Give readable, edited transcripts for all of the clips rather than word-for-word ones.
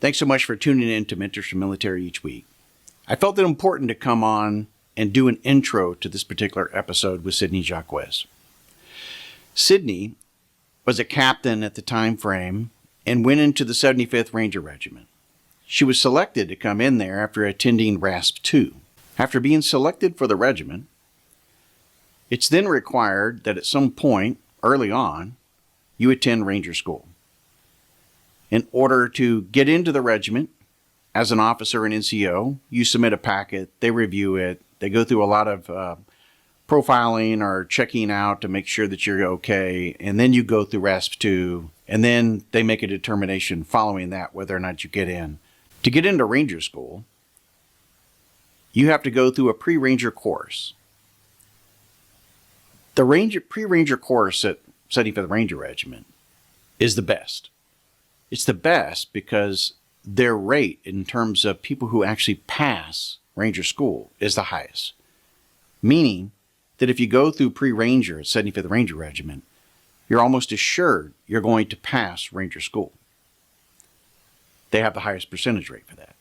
Thanks so much for tuning in to Mentors from Military each week. I felt it important to come on and do an intro to this particular episode with Sidney Jacquez. Sidney was a captain at the time frame and went into the 75th Ranger Regiment. She was selected to come in there after attending RASP 2. After being selected for the regiment, it's then required that at some point early on, you attend Ranger School. In order to get into the regiment, as an officer in NCO, you submit a packet, they review it, they go through a lot of profiling or checking out to make sure that you're okay, and then you go through RASP 2, and then they make a determination following that whether or not you get in. To get into Ranger School, you have to go through a pre-Ranger course. The pre-Ranger course at 75th Ranger Regiment is the best. It's the best because their rate in terms of people who actually pass Ranger School is the highest. Meaning that if you go through pre-Ranger at 75th Ranger Regiment, you're almost assured you're going to pass Ranger School. They have the highest percentage rate for that.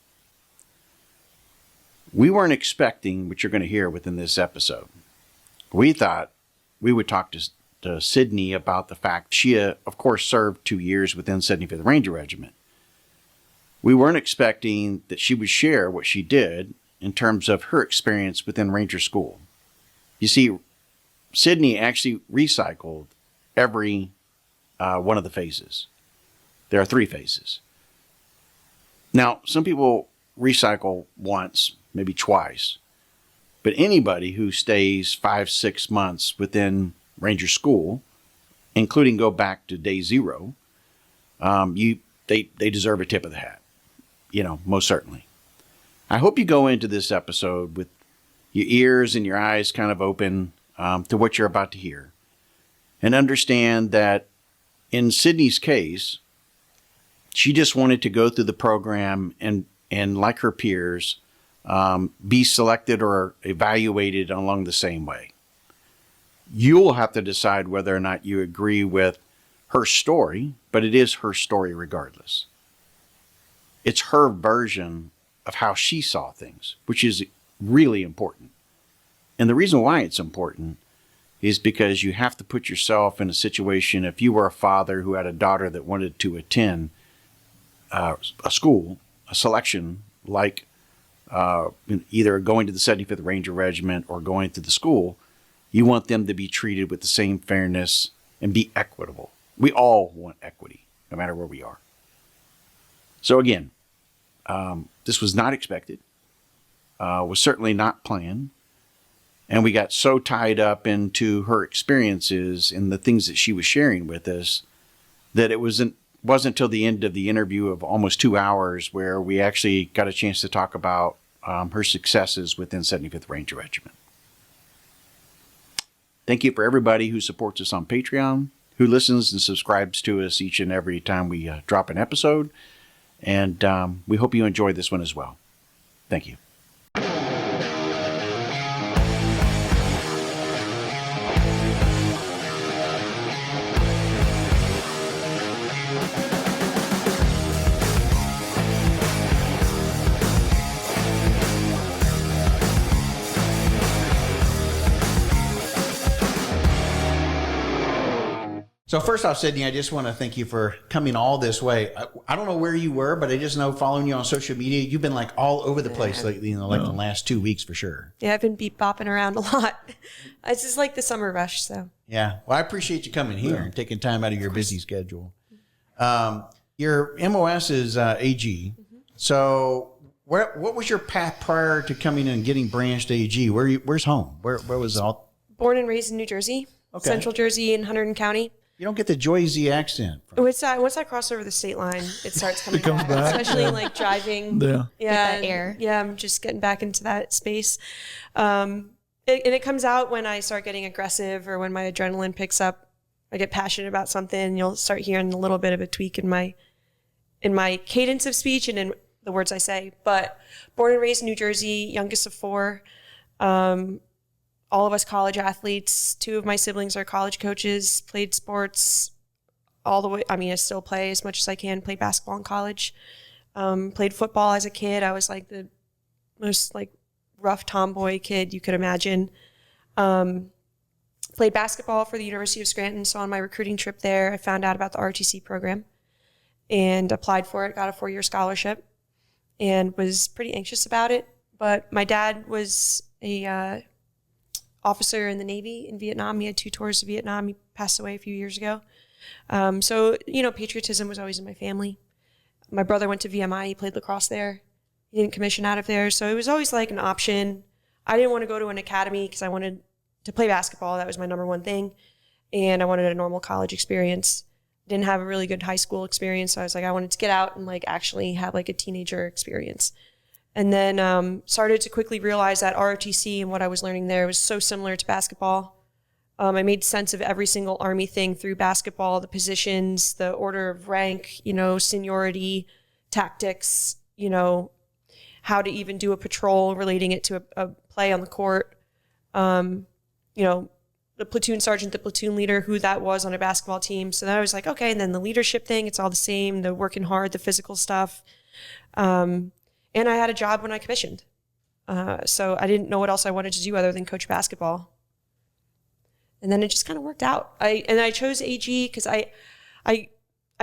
We weren't expecting what you're going to hear within this episode. We thought we would talk to Sidney about the fact she, of course, served 2 years within 75th Ranger Regiment. We weren't expecting that she would share what she did in terms of her experience within Ranger School. You see, Sidney actually recycled every one of the phases. There are 3 phases. Now, some people recycle once, maybe twice, but anybody who stays 5-6 months within Ranger School, including go back to day 0, they deserve a tip of the hat. Most certainly. I hope you go into this episode with your ears and your eyes kind of open to what you're about to hear, and understand that in Sidney's case, she just wanted to go through the program and like her peers, be selected or evaluated along the same way. You'll have to decide whether or not you agree with her story, but it is her story regardless. It's her version of how she saw things, which is really important. And the reason why it's important is because you have to put yourself in a situation, if you were a father who had a daughter that wanted to attend a school, a selection like either going to the 75th Ranger Regiment or going to the school, you want them to be treated with the same fairness and be equitable. We all want equity, no matter where we are. So again, this was not expected, was certainly not planned, and we got so tied up into her experiences and the things that she was sharing with us that it wasn't until the end of the interview of almost 2 hours where we actually got a chance to talk about her successes within 75th Ranger Regiment. Thank you for everybody who supports us on Patreon, who listens and subscribes to us each and every time we drop an episode. And we hope you enjoy this one as well. Thank you. So first off, Sidney, I just want to thank you for coming all this way. I don't know where you were, but I just know following you on social media, you've been like all over the place lately, the last 2 weeks for sure. Yeah, I've been beep bopping around a lot. It's just like the summer rush, so. Yeah, well, I appreciate you coming here and taking time out of your busy schedule. Your MOS is AG. Mm-hmm. So what was your path prior to coming and getting branched AG? Where's home? Where was it all? Born and raised in New Jersey, Central Jersey in Hunterdon County. You don't get the Jersey accent. Once I cross over the state line, it starts coming back. Especially like driving. That air. Yeah, I'm just getting back into that space. And it comes out when I start getting aggressive or when my adrenaline picks up. I get passionate about something, and you'll start hearing a little bit of a tweak in my cadence of speech and in the words I say. But born and raised in New Jersey, youngest of 4. All of us college athletes. 2 of my siblings are college coaches, played sports all the way. I mean, I still play as much as I can, play basketball in college. Played football as a kid. I was like the most like rough tomboy kid you could imagine. Played basketball for the University of Scranton. So on my recruiting trip there, I found out about the ROTC program and applied for it, got a 4-year scholarship, and was pretty anxious about it. But my dad was a officer in the Navy in Vietnam. He had 2 tours to Vietnam. He passed away a few years ago. So, patriotism was always in my family. My brother went to VMI. He played lacrosse there. He didn't commission out of there. So it was always like an option. I didn't want to go to an academy because I wanted to play basketball. That was my number one thing. And I wanted a normal college experience. Didn't have a really good high school experience. So I was like, I wanted to get out and like actually have like a teenager experience. And then started to quickly realize that ROTC and what I was learning there was so similar to basketball. I made sense of every single Army thing through basketball, the positions, the order of rank, seniority, tactics, how to even do a patrol, relating it to a play on the court. The platoon sergeant, the platoon leader, who that was on a basketball team. So then I was like, okay. And then the leadership thing, it's all the same, the working hard, the physical stuff. And I had a job when I commissioned. So I didn't know what else I wanted to do other than coach basketball. And then it just kind of worked out. I chose AG because I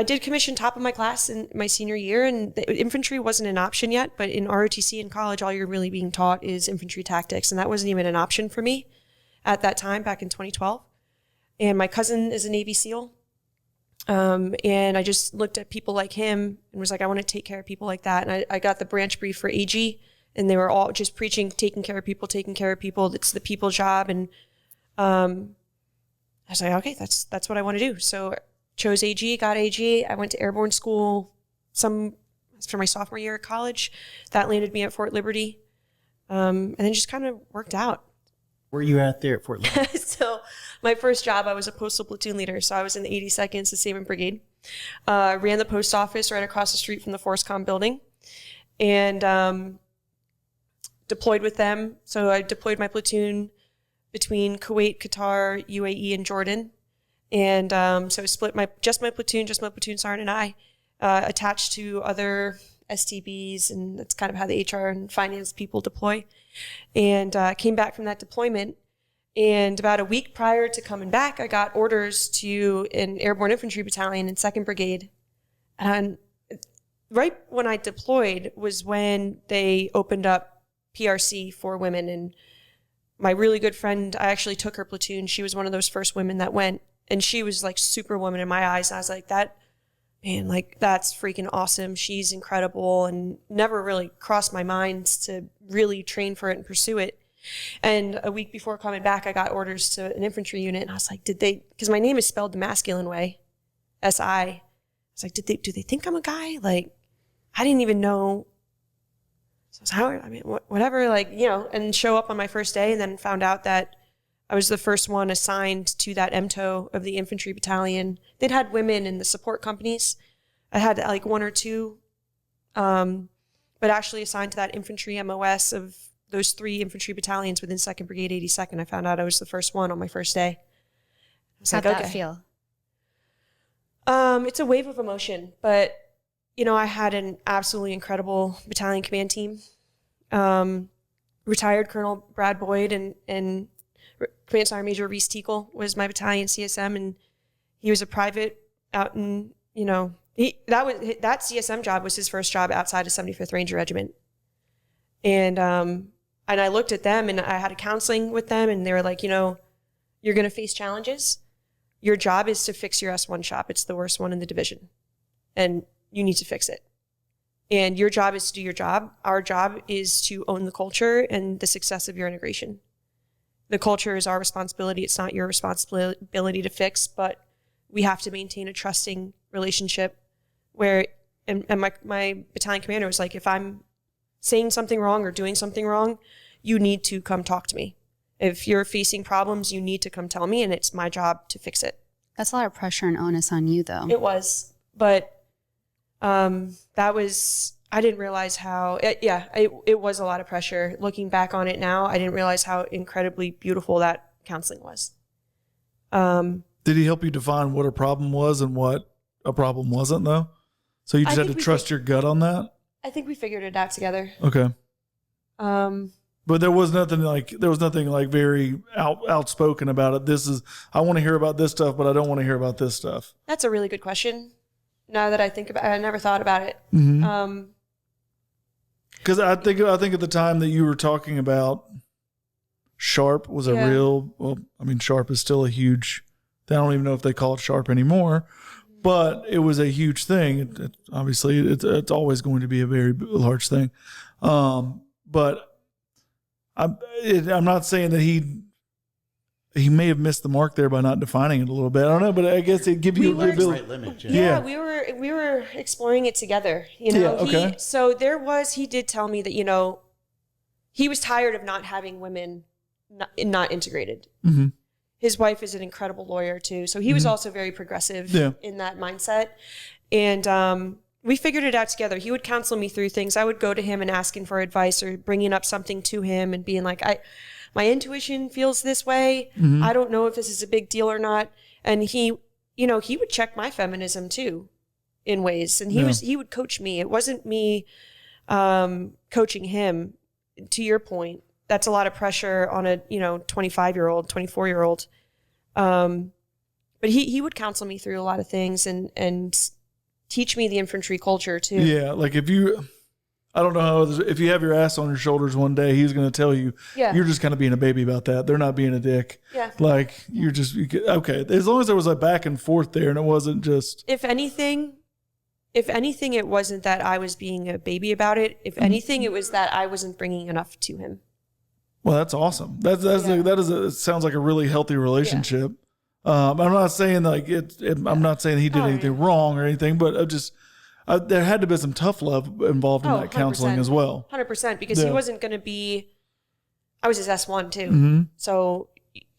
did commission top of my class in my senior year, and the infantry wasn't an option yet. But in ROTC in college, all you're really being taught is infantry tactics, and that wasn't even an option for me at that time, back in 2012. And my cousin is a Navy SEAL. And I just looked at people like him and was like, I want to take care of people like that. And I got the branch brief for AG, and they were all just preaching, taking care of people. It's the people job. And I was like, okay, that's what I want to do. So chose AG, got AG. I went to Airborne school for my sophomore year at college. That landed me at Fort Liberty. And then just kind of worked out. Where are you at there at Fort Liberty? So my first job, I was a postal platoon leader. So I was in the 82nd Sustainment Brigade. Ran the post office right across the street from the ForceCom building. And deployed with them. So I deployed my platoon between Kuwait, Qatar, UAE, and Jordan. And so I split my platoon sergeant and I, attached to other STBs, and that's kind of how the HR and finance people deploy. And came back from that deployment. And about a week prior to coming back, I got orders to an Airborne Infantry battalion in 2nd Brigade. And right when I deployed was when they opened up PRC for women. And my really good friend, I actually took her platoon. She was one of those first women that went. And she was like superwoman in my eyes. And I was like, that's freaking awesome. She's incredible, and never really crossed my mind to really train for it and pursue it. And a week before coming back, I got orders to an infantry unit, and I was like, because my name is spelled the masculine way, S-I. I was like, do they think I'm a guy? Like, I didn't even know. So I was whatever, and show up on my first day, and then found out that I was the first one assigned to that MTO of the infantry battalion. They'd had women in the support companies. I had like 1 or 2, but actually assigned to that infantry MOS of those 3 infantry battalions within 2nd Brigade 82nd. I found out I was the first one on my first day. How'd that feel? It's a wave of emotion, but I had an absolutely incredible battalion command team. Retired Colonel Brad Boyd and Command Sergeant Major Reese Teakle was my battalion CSM, and he was a private out in, that CSM job was his first job outside of 75th Ranger Regiment. And I looked at them, and I had a counseling with them, and they were like, you're going to face challenges. Your job is to fix your S1 shop. It's the worst one in the division, and you need to fix it. And your job is to do your job. Our job is to own the culture and the success of your integration. The culture is our responsibility. It's not your responsibility to fix, but we have to maintain a trusting relationship where, and my battalion commander was like, if I'm saying something wrong or doing something wrong, you need to come talk to me. If you're facing problems, you need to come tell me, and it's my job to fix it. That's a lot of pressure and onus on you, though. It was, but I didn't realize how, it was a lot of pressure. Looking back on it now, I didn't realize how incredibly beautiful that counseling was. Did he help you define what a problem was and what a problem wasn't, though? So you just had to trust your gut on that? I think we figured it out together. Okay. But there was nothing like very outspoken about it. I want to hear about this stuff, but I don't want to hear about this stuff. That's a really good question. Now that I think about it, I never thought about it. Mm-hmm. Because I think at the time that you were talking about, Sharp was a real. Well, I mean, Sharp is still a huge. I don't even know if they call it Sharp anymore, but it was a huge thing. Obviously, it's always going to be a very large thing. But I'm not saying that he may have missed the mark there by not defining it a little bit. I don't know, but I guess it give you a ability. Right limit, yeah, we were exploring it together. Yeah, okay. He did tell me that, he was tired of not having women not integrated. Mm-hmm. His wife is an incredible lawyer too. So he was also very progressive in that mindset. And we figured it out together. He would counsel me through things. I would go to him and asking for advice or bringing up something to him and being like, my intuition feels this way. Mm-hmm. I don't know if this is a big deal or not. And he would check my feminism too in ways. And he would coach me. It wasn't me coaching him. To your point, that's a lot of pressure on a 25-year-old, 24-year-old. But he would counsel me through a lot of things and teach me the infantry culture too. Yeah, like if you have your ass on your shoulders one day, he's going to tell you, you're just kind of being a baby about that. They're not being a dick. Yeah. Like okay. As long as there was a back and forth there and it wasn't just. If anything, it wasn't that I was being a baby about it. If anything, it was that I wasn't bringing enough to him. Well, that's awesome. It sounds like a really healthy relationship. Yeah. I'm not saying I'm not saying he did anything wrong or anything, but there had to be some tough love involved in that counseling 100%. as well. 100%, because he wasn't going to be. I was his S1 too. Mm-hmm. So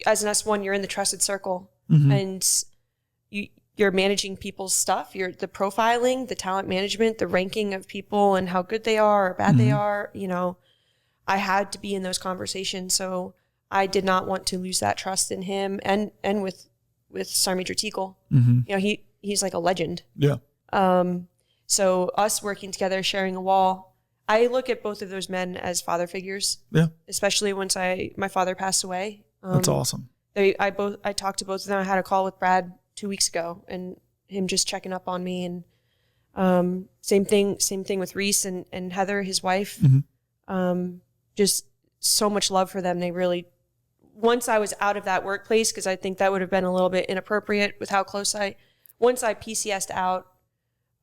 as an S1, you're in the trusted circle, and you're managing people's stuff. You're the profiling, the talent management, the ranking of people and how good they are or bad they are. I had to be in those conversations. So I did not want to lose that trust in him and with Sergeant Major Teagle. Mm-hmm. He's like a legend. Yeah. So us working together, sharing a wall, I look at both of those men as father figures. Yeah. Especially once my father passed away. That's awesome. I talked to both of them. I had a call with Brad 2 weeks ago and him just checking up on me, and same thing with Reese and Heather, his wife. Mm-hmm. Just so much love for them. They really, once I was out of that workplace, because I think that would have been a little bit inappropriate with how close once I PCS'd out,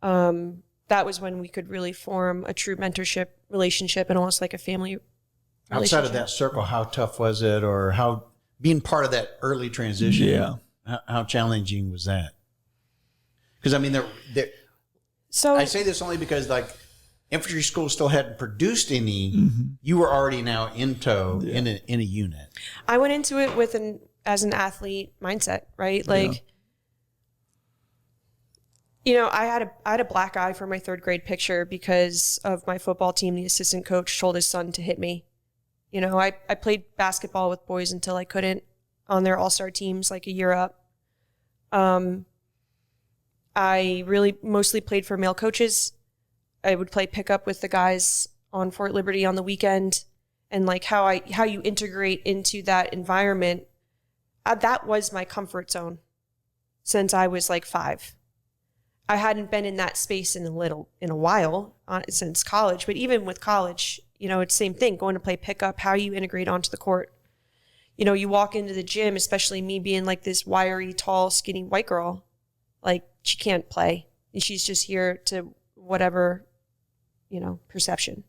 that was when we could really form a true mentorship relationship and almost like a family relationship. Outside of that circle, how tough was it, or how being part of that early transition? Yeah. How challenging was that? Because I mean, So I say this only because infantry school still hadn't produced any. Mm-hmm. You were already now in tow in a unit. I went into it as an athlete mindset, right? I had a black eye for my third grade picture because of my football team. The assistant coach told his son to hit me. I played basketball with boys until I couldn't on their all-star teams, like a year up. I really mostly played for male coaches. I would play pickup with the guys on Fort Liberty on the weekend, and how you integrate into that environment. That was my comfort zone since I was 5. I hadn't been in that space in a while since college, but even with college, it's the same thing. Going to play pickup, how you integrate onto the court. You walk into the gym, especially me being this wiry, tall, skinny white girl, she can't play, and she's just here to whatever, perception.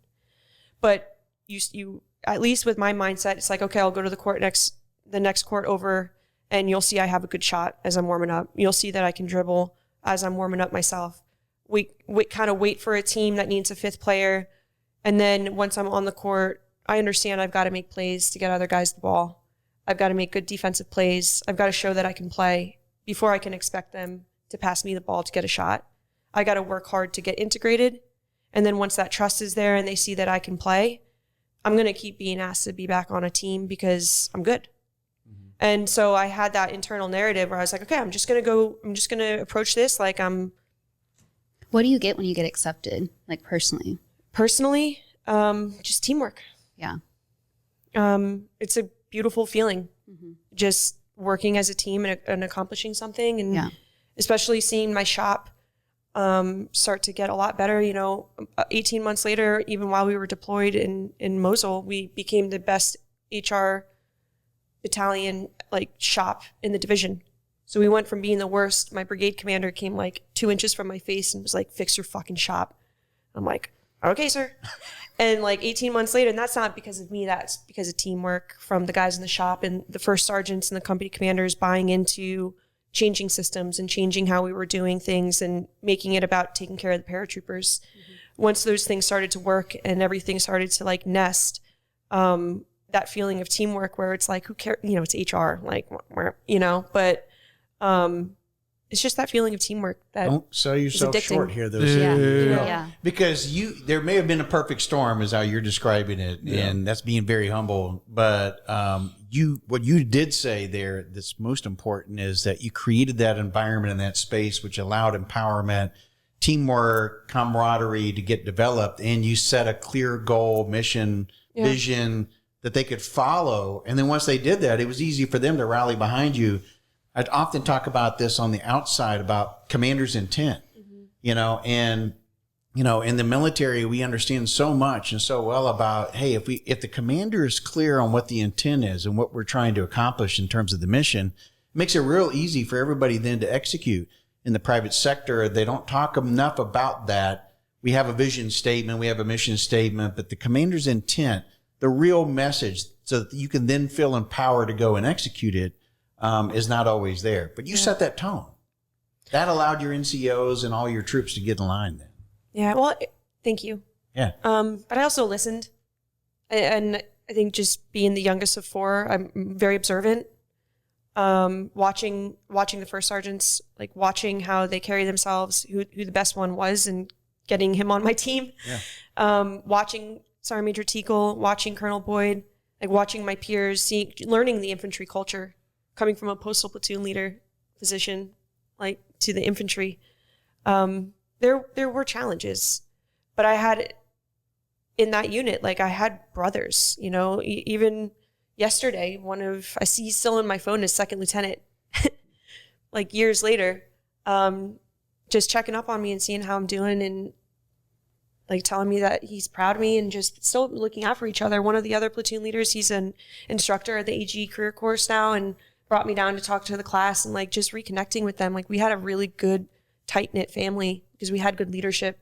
But you at least with my mindset, it's okay, I'll go to the next court over, and you'll see I have a good shot as I'm warming up. You'll see that I can dribble as I'm warming up myself. We kind of wait for a team that needs a fifth player, and then once I'm on the court, I understand I've got to make plays to get other guys the ball. I've got to make good defensive plays. I've got to show that I can play before I can expect them to pass me the ball to get a shot. I got to work hard to get integrated. And then once that trust is there and they see that I can play, I'm going to keep being asked to be back on a team because I'm good. Mm-hmm. And so I had that internal narrative where I was okay, I'm just going to approach this like I'm. What do you get when you get accepted, personally? Personally, just teamwork. Yeah. It's a beautiful feeling, just working as a team and accomplishing something. And especially seeing my shop start to get a lot better. 18 months later, even while we were deployed in Mosul, we became the best HR battalion shop in the division. So we went from being the worst. My brigade commander came 2 inches from my face and was like, "Fix your fucking shop." I'm like, "Okay, sir." And 18 months later, and that's not because of me, that's because of teamwork from the guys in the shop and the first sergeants and the company commanders buying into changing systems and changing how we were doing things and making it about taking care of the paratroopers. Once those things started to work and everything started to nest, that feeling of teamwork where it's who cares, it's HR, but it's just that feeling of teamwork that don't sell yourself short here, though. Yeah. Because there may have been a perfect storm, is how you're describing it, and that's being very humble. But what you did say there that's most important is that you created that environment and that space which allowed empowerment, teamwork, camaraderie to get developed, and you set a clear goal, mission, vision that they could follow. And then once they did that, it was easy for them to rally behind you. I'd often talk about this on the outside about commander's intent, and, in the military, we understand so much and so well about, hey, if the commander is clear on what the intent is and what we're trying to accomplish in terms of the mission, it makes it real easy for everybody then to execute. In the private sector, they don't talk enough about that. We have a vision statement, we have a mission statement, but the commander's intent, the real message, so that you can then feel empowered to go and execute it, is not always there. But you set that tone. That allowed your NCOs and all your troops to get in line then. Yeah, well, thank you. Yeah. But I also listened. And I think just being the youngest of four, I'm very observant. Watching the first sergeants, watching how they carry themselves, who the best one was, and getting him on my team. Yeah. Watching Sergeant Major Teagle, watching Colonel Boyd, watching my peers, learning the infantry culture, coming from a postal platoon leader position, to the infantry. There were challenges, but I had in that unit, I had brothers, even yesterday, I see still in my phone as second lieutenant, years later, just checking up on me and seeing how I'm doing and telling me that he's proud of me and just still looking out for each other. One of the other platoon leaders, he's an instructor at the AG career course now and brought me down to talk to the class and just reconnecting with them. We had a really good tight knit family because we had good leadership.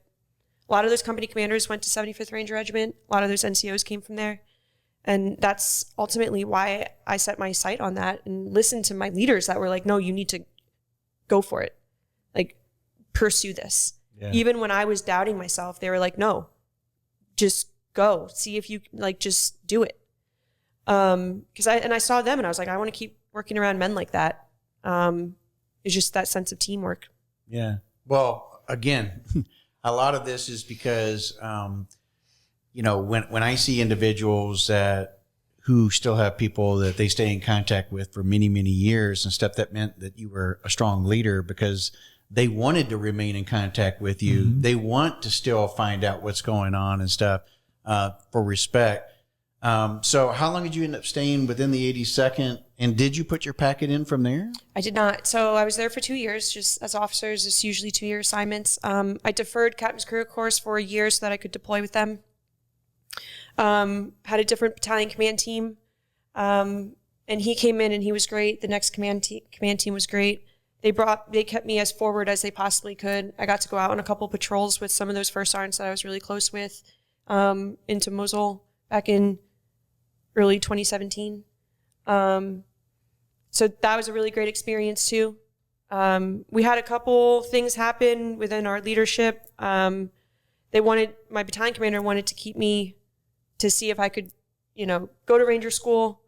A lot of those company commanders went to 75th Ranger Regiment. A lot of those NCOs came from there. And that's ultimately why I set my sight on that and listened to my leaders that were no, you need to go for it. Pursue this. Yeah. Even when I was doubting myself, they were no, just go. See if you just do it. Because I saw them and I was I want to keep working around men like that. It's just that sense of teamwork. Yeah. Well, again, a lot of this is because, when I see individuals who still have people that they stay in contact with for many, many years and stuff, that meant that you were a strong leader because they wanted to remain in contact with you. Mm-hmm. They want to still find out what's going on and stuff, for respect. So how long did you end up staying within the 82nd? And did you put your packet in from there? I did not. So I was there for 2 years, just as officers. It's usually 2-year assignments. I deferred Captain's Career Course for a year so that I could deploy with them. Had a different battalion command team. And he came in and he was great. The next command team was great. They kept me as forward as they possibly could. I got to go out on a couple patrols with some of those first sergeants that I was really close with, into Mosul back in early 2017. So that was a really great experience too. We had a couple things happen within our leadership. My battalion commander wanted to keep me to see if I could, go to Ranger School,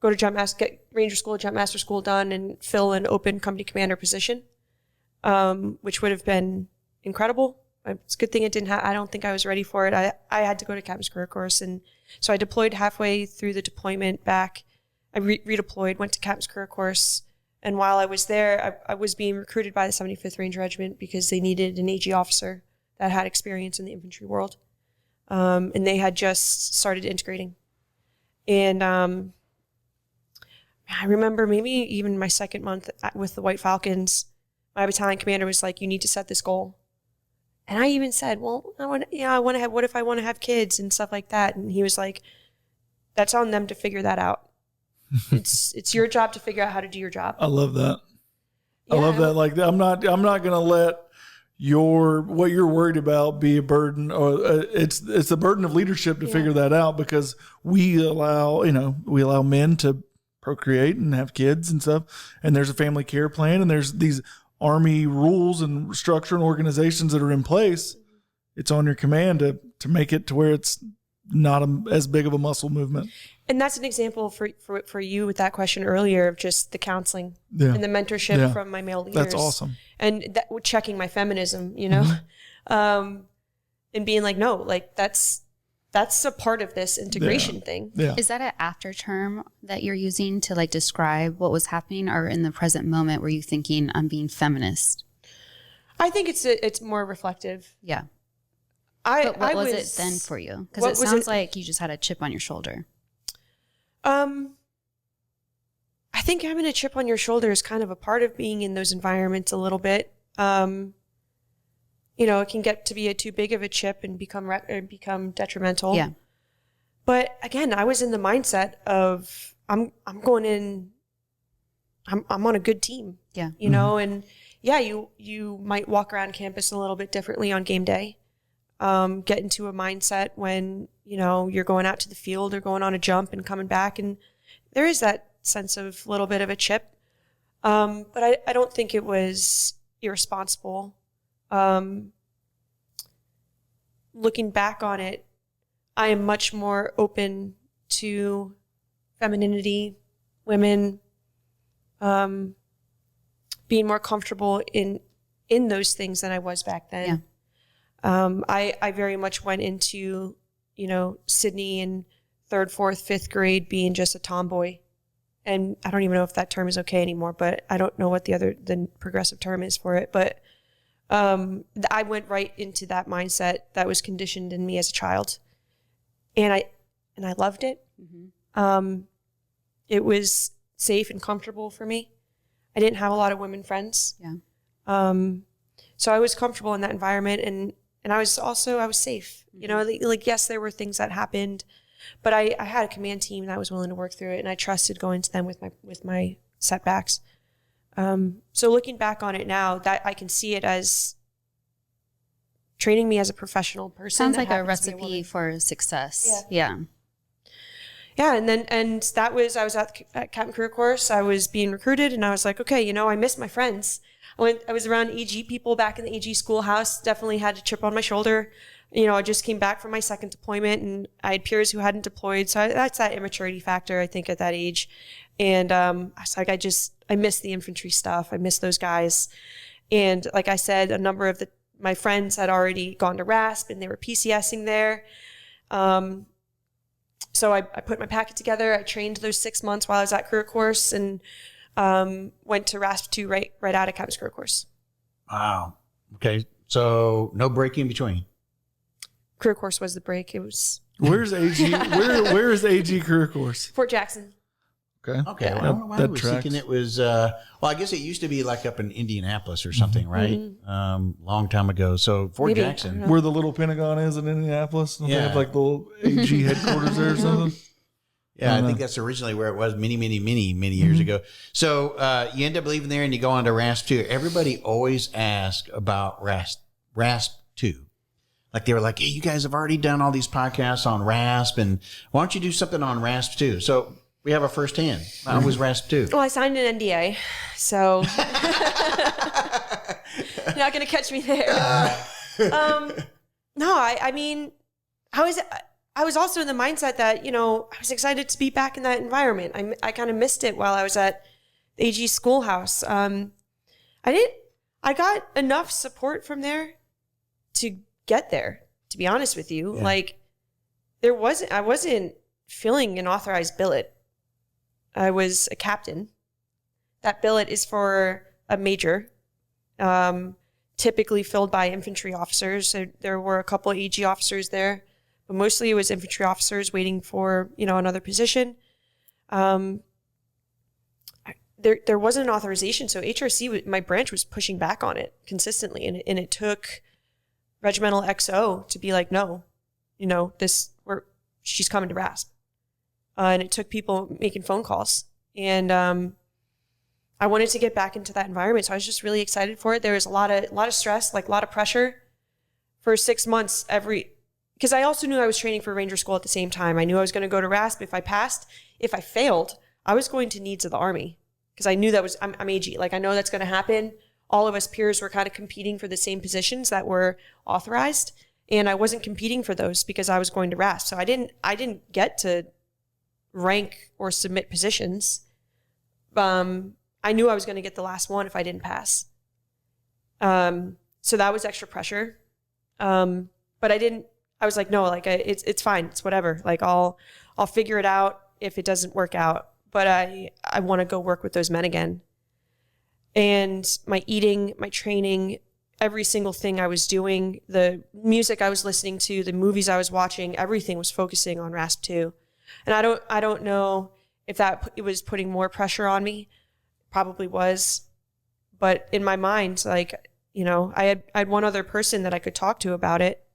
get Ranger School, Jump Master School done and fill an open company commander position, which would have been incredible. It's a good thing it didn't I don't think I was ready for it. I had to go to Captain's Career Course. And so I deployed halfway through the deployment back. I redeployed, went to Captain's Career Course. And while I was there, I was being recruited by the 75th Ranger Regiment because they needed an AG officer that had experience in the infantry world. And they had just started integrating. And I remember maybe even my second month with the White Falcons, my battalion commander was like, you need to set this goal. And I even said, well, what if I want to have kids and stuff like that? And he was like, that's on them to figure that out. It's your job to figure out how to do your job. I love that. Yeah. I love that. Like, I'm not going to let what you're worried about be a burden, or it's the burden of leadership to figure that out, because we allow men to procreate and have kids and stuff. And there's a family care plan, and there's these Army rules and structure and organizations that are in place. It's on your command to make it to where it's not as big of a muscle movement. And that's an example for you with that question earlier of just the counseling and the mentorship from my male leaders. That's awesome. And checking my feminism, and being like, no, like that's a part of this integration thing. Yeah. Is that an after term that you're using to like describe what was happening, or in the present moment were you thinking I'm being feminist? I think it's more reflective. Yeah. But what was it then for you? Because it sounds like you just had a chip on your shoulder. I think having a chip on your shoulder is kind of a part of being in those environments a little bit. It can get to be too big of a chip and become detrimental. Yeah. But again, I was in the mindset of I'm going in. I'm on a good team. Yeah. And yeah, you might walk around campus a little bit differently on game day. Get into a mindset when you're going out to the field or going on a jump and coming back, and there is that sense of a little bit of a chip. But I don't think it was irresponsible. Looking back on it, I am much more open to femininity, women, being more comfortable in those things than I was back then. Yeah. I very much went into, Sidney in 3rd, 4th, 5th grade being just a tomboy. And I don't even know if that term is okay anymore, but I don't know what the progressive term is for it. But I went right into that mindset that was conditioned in me as a child. And I loved it. Mm-hmm. It was safe and comfortable for me. I didn't have a lot of women friends. Yeah. So I was comfortable in that environment, and I was safe. Mm-hmm. Yes, there were things that happened, but I had a command team that was willing to work through it, and I trusted going to them with my setbacks. So looking back on it now, that I can see it as training me as a professional person. Sounds like a recipe for success. Yeah. Yeah, and that was, I was at Captain Career Course. I was being recruited, and I was like, okay, I miss my friends. I was around EG people back in the EG schoolhouse. Definitely had a chip on my shoulder. I just came back from my 2nd deployment, and I had peers who hadn't deployed. So that's that immaturity factor, I think, at that age. And I was like, I miss the infantry stuff. I miss those guys. And like I said, a number of my friends had already gone to RASP, and they were PCSing there. So I put my packet together. I trained those 6 months while I was at career course, and went to RASP 2 right out of Captain's Career Course. Wow. Okay. So no break in between. Career Course was the break. It was. Where's AG? Where is AG Career Course? Fort Jackson. Okay. Okay. Well, I was thinking it was, I guess it used to be like up in Indianapolis or something, right? Mm-hmm. Long time ago. So Fort Jackson. Where the little Pentagon is in Indianapolis. Don't they have like the little AG headquarters there or something? Yeah, I think that's originally where it was many years ago. So you end up leaving there and you go on to RASP 2. Everybody always asks about RASP 2. Like they were like, hey, you guys have already done all these podcasts on RASP, and why don't you do something on RASP 2? So we have a firsthand. How was RASP 2? Well, I signed an NDA, so you're not going to catch me there. No, I mean, I was also in the mindset that, I was excited to be back in that environment. I kind of missed it while I was at the AG schoolhouse. I got enough support from there to get there, to be honest with you. Yeah. Like I wasn't filling an authorized billet. I was a captain. That billet is for a major, typically filled by infantry officers. So there were a couple of AG officers there, but mostly it was infantry officers waiting for, another position. There wasn't an authorization. So HRC, my branch was pushing back on it consistently. And it took Regimental XO to be like, no, she's coming to RASP. And it took people making phone calls. And I wanted to get back into that environment. So I was just really excited for it. There was a lot of stress, like a lot of pressure for 6 months because I also knew I was training for Ranger School at the same time. I knew I was going to go to RASP if I passed. If I failed, I was going to needs of the Army because I knew I'm AG. Like I know that's going to happen. All of us peers were kind of competing for the same positions that were authorized. And I wasn't competing for those because I was going to RASP. So I didn't get to rank or submit positions. I knew I was going to get the last one if I didn't pass. So that was extra pressure. But I was like, no, like it's fine. It's whatever. Like I'll figure it out if it doesn't work out. But I want to go work with those men again. And my eating, my training, every single thing I was doing, the music I was listening to, the movies I was watching, everything was focusing on RASP 2. And I don't know if it was putting more pressure on me. Probably was. But in my mind, like, I had one other person that I could talk to about it.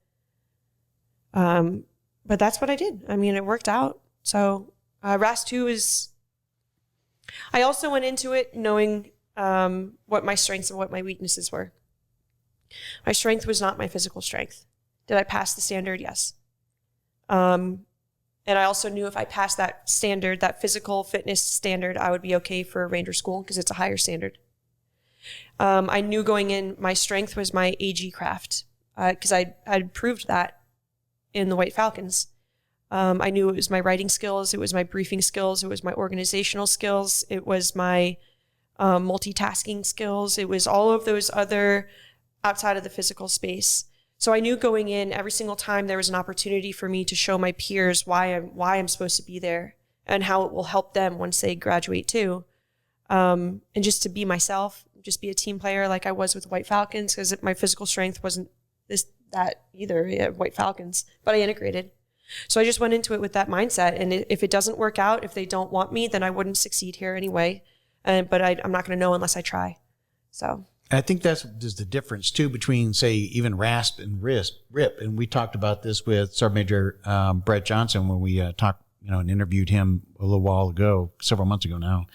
But that's what I did. I mean, it worked out. So RASP 2 is... I also went into it knowing what my strengths and what my weaknesses were. My strength was not my physical strength. Did I pass the standard? Yes. And I also knew if I passed that standard, that physical fitness standard, I would be okay for Ranger School because it's a higher standard. I knew going in, my strength was my AG craft because I'd proved that in the White Falcons. I knew it was my writing skills, it was my briefing skills, it was my organizational skills, it was my multitasking skills, it was all of those other outside of the physical space. So I knew going in every single time there was an opportunity for me to show my peers why I'm supposed to be there and how it will help them once they graduate too. And just to be myself, just be a team player like I was with White Falcons because my physical strength wasn't that either at White Falcons, but I integrated. So I just went into it with that mindset. And if it doesn't work out, if they don't want me, then I wouldn't succeed here anyway. But I'm not going to know unless I try. So. I think that's just the difference too between, say, even RASP and RIP. And we talked about this with Sergeant Major Brett Johnson when we talked, and interviewed him a little while ago, several months ago now.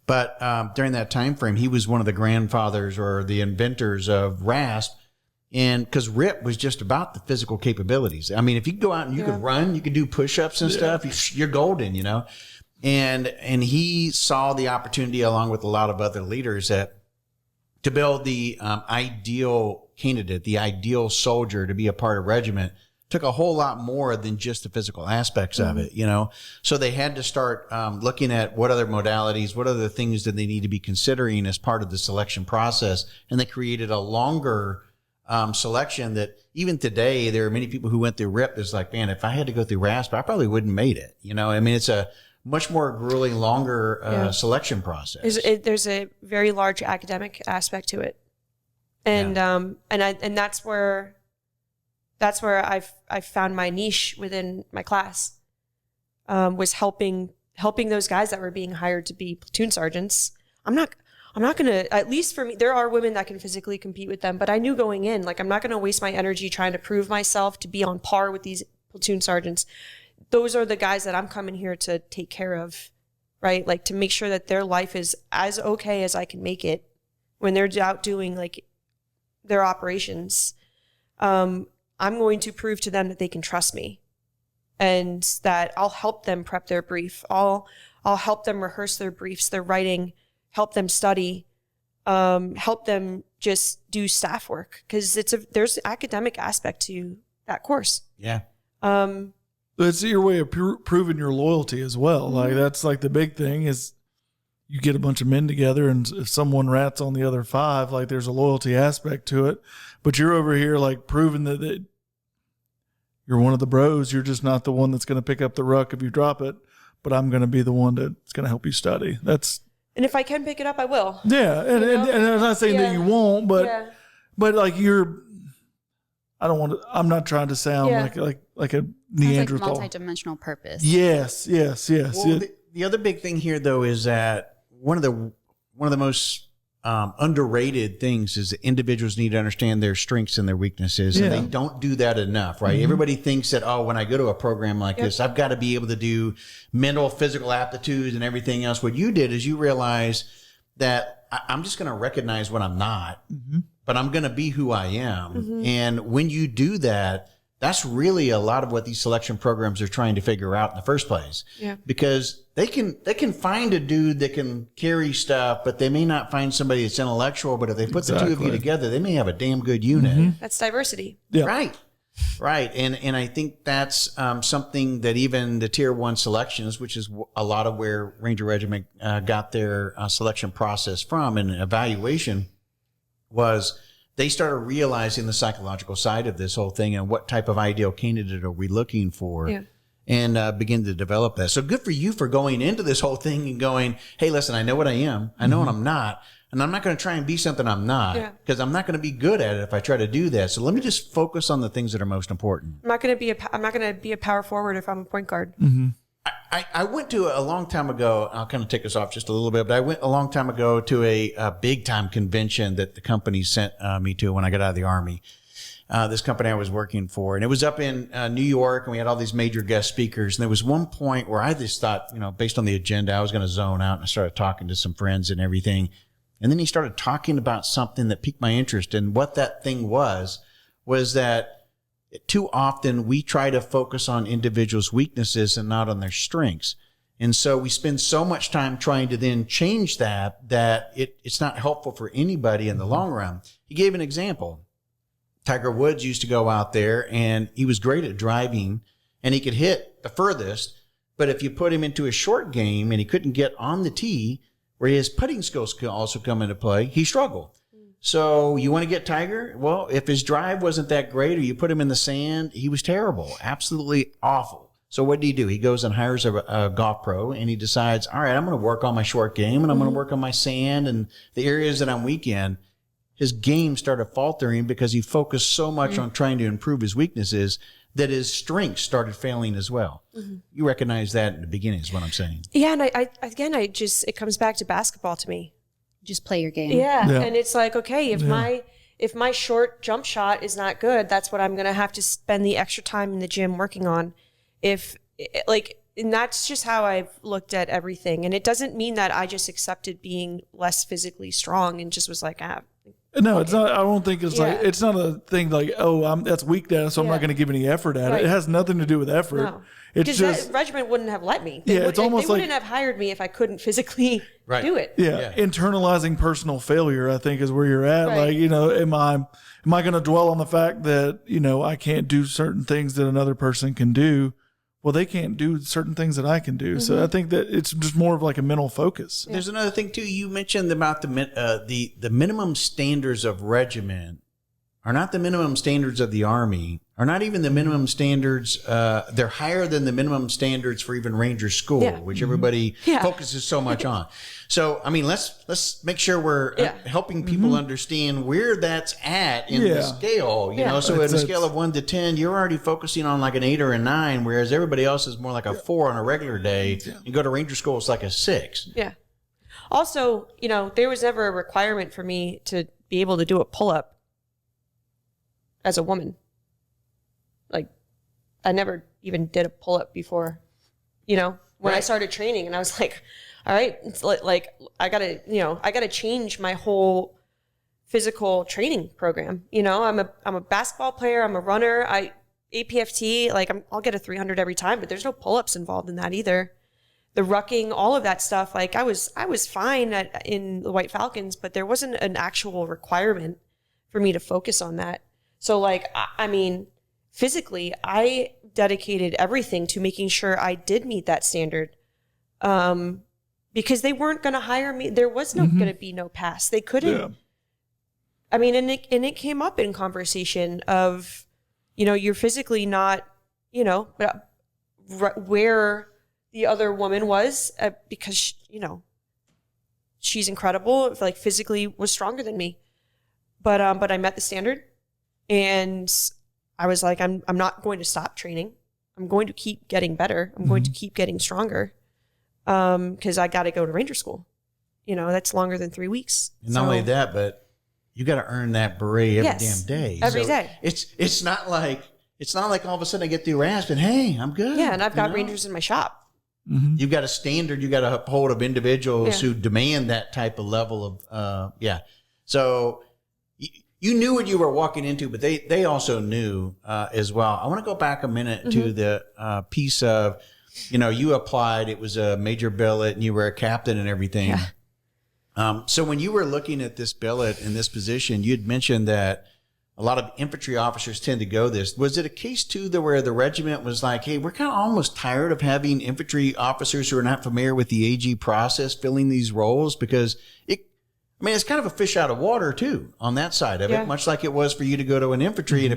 But during that time frame, he was one of the grandfathers or the inventors of RASP. And because RIP was just about the physical capabilities. I mean, if you could go out and you could run, you could do push-ups and stuff, you're golden, And he saw the opportunity along with a lot of other leaders to build the ideal candidate, the ideal soldier to be a part of regiment took a whole lot more than just the physical aspects of it, So they had to start looking at what other modalities, what other things did they need to be considering as part of the selection process. And they created a longer selection that even today, there are many people who went through RIP. That's like, man, if I had to go through RASP, I probably wouldn't made it. I mean, it's a much more grueling, longer selection process. There's a very large academic aspect to it, and that's where I've found my niche within my class. Was helping those guys that were being hired to be platoon sergeants. I'm not going to, at least for me, there are women that can physically compete with them, but I knew going in, like, I'm not going to waste my energy trying to prove myself to be on par with these platoon sergeants. Those are the guys that I'm coming here to take care of, right? Like to make sure that their life is as okay as I can make it when they're out doing like their operations. I'm going to prove to them that they can trust me and that I'll help them prep their brief. I'll help them rehearse their briefs, their writing, help them study, help them just do staff work because there's academic aspect to that course. Yeah. It's your way of proving your loyalty as well. Like that's like the big thing is you get a bunch of men together and if someone rats on the other five, like there's a loyalty aspect to it, but you're over here like proving that you're one of the bros. You're just not the one that's going to pick up the ruck if you drop it, but I'm going to be the one that's going to help you study. And if I can pick it up, I will. Yeah. And I'm not saying that you won't, but like I'm not trying to sound like a Neanderthal. Like multidimensional purpose. Yes. Well, the other big thing here, though, is that one of the most underrated things is that individuals need to understand their strengths and their weaknesses, and they don't do that enough, right? Everybody thinks that, when I go to a program like this, I've got to be able to do mental, physical aptitudes and everything else. What you did is you realized that I'm just going to recognize what I'm not, but I'm going to be who I am. And when you do that, that's really a lot of what these selection programs are trying to figure out in the first place. Yeah. Because they can find a dude that can carry stuff, but they may not find somebody that's intellectual. But if they put the two of you together, they may have a damn good unit. That's diversity. Yeah. Right. And I think that's something that even the Tier 1 selections, which is a lot of where Ranger Regiment got their selection process from and evaluation, was they started realizing the psychological side of this whole thing and what type of ideal candidate are we looking for, and begin to develop that. So good for you for going into this whole thing and going, hey, listen, I know what I am. I know what I'm not. And I'm not going to try and be something I'm not, because I'm not going to be good at it if I try to do that. So let me just focus on the things that are most important. I'm not going to be a power forward if I'm a point guard. I went to a long time ago, I'll kind of take us off just a little bit, but I went a long time ago to a big time convention that the company sent me to when I got out of the Army. This company I was working for, and it was up in New York, and we had all these major guest speakers. And there was one point where I just thought, based on the agenda, I was going to zone out, and I started talking to some friends and everything. And then he started talking about something that piqued my interest. And what that thing was that too often we try to focus on individuals' weaknesses and not on their strengths. And so we spend so much time trying to then change that it's not helpful for anybody in the long run. He gave an example. Tiger Woods used to go out there, and he was great at driving, and he could hit the furthest. But if you put him into a short game and he couldn't get on the tee, where his putting skills could also come into play, he struggled. So you want to get Tiger? Well, if his drive wasn't that great, or you put him in the sand, he was terrible, absolutely awful. So what do? He goes and hires a golf pro, and he decides, all right, I'm going to work on my short game, and I'm going to work on my sand and the areas that I'm weak in. His game started faltering because he focused so much on trying to improve his weaknesses that his strengths started failing as well. You recognize that in the beginning is what I'm saying. Yeah. And it comes back to basketball to me. Just play your game. Yeah. And it's like, okay, if my short jump shot is not good, that's what I'm going to have to spend the extra time in the gym working on. And that's just how I've looked at everything. And it doesn't mean that I just accepted being less physically strong and just was like, No, it's not. I don't think it's like, it's not a thing like, that's weak data, so I'm not going to give any effort at it. It has nothing to do with effort. No. It's because just, that regiment wouldn't have let me. It's almost they wouldn't have hired me if I couldn't physically do it. Internalizing personal failure, I think, is where you're at. Right. Like, am I going to dwell on the fact that, I can't do certain things that another person can do? Well, they can't do certain things that I can do. So I think that it's just more of like a mental focus. Yeah. There's another thing too. You mentioned about the minimum standards of regiment are not the minimum standards of the Army, are not even the minimum standards. They're higher than the minimum standards for even Ranger School, which everybody focuses so much on. So, I mean, let's make sure we're helping people understand where that's at in the scale. You know, so at a scale of 1 to 10, you're already focusing on like an 8 or a 9, whereas everybody else is more like a 4 on a regular day. You go to Ranger School, it's like a 6. Yeah. Also, there was never a requirement for me to be able to do a pull-up as a woman. Like, I never even did a pull-up before, when I started training, and I was like, all right, it's like I gotta change my whole physical training program. I'm a basketball player. I'm a runner. APFT, I'll get a 300 every time, but there's no pull-ups involved in that either. The rucking, all of that stuff. Like I was fine in the White Falcons, but there wasn't an actual requirement for me to focus on that. So physically, I dedicated everything to making sure I did meet that standard. Because they weren't going to hire me. There was going to be no pass. They couldn't. Yeah. I mean, and it came up in conversation of, you're physically not, where the other woman was because, she's incredible. Physically was stronger than me, but I met the standard, and I was like, I'm not going to stop training. I'm going to keep getting better. I'm going to keep getting stronger. Because I got to go to Ranger school. You know, that's longer than 3 weeks. And not only that, but you got to earn that beret every damn day. Every day. It's not like all of a sudden I get through RASP and hey, I'm good. Yeah, and I've got Rangers in my shop. You've got a standard you got to uphold of individuals who demand that type of level of So you knew what you were walking into, but they also knew as well. I want to go back a minute to the piece of, you know, you applied, it was a major billet and you were a captain and everything. Yeah. So when you were looking at this billet in this position, you'd mentioned that a lot of infantry officers tend to go this. Was it a case too that where the regiment was like, hey, we're kind of almost tired of having infantry officers who are not familiar with the AG process filling these roles? Because it's kind of a fish out of water too on that side of it, much like it was for you to go to an infantry. And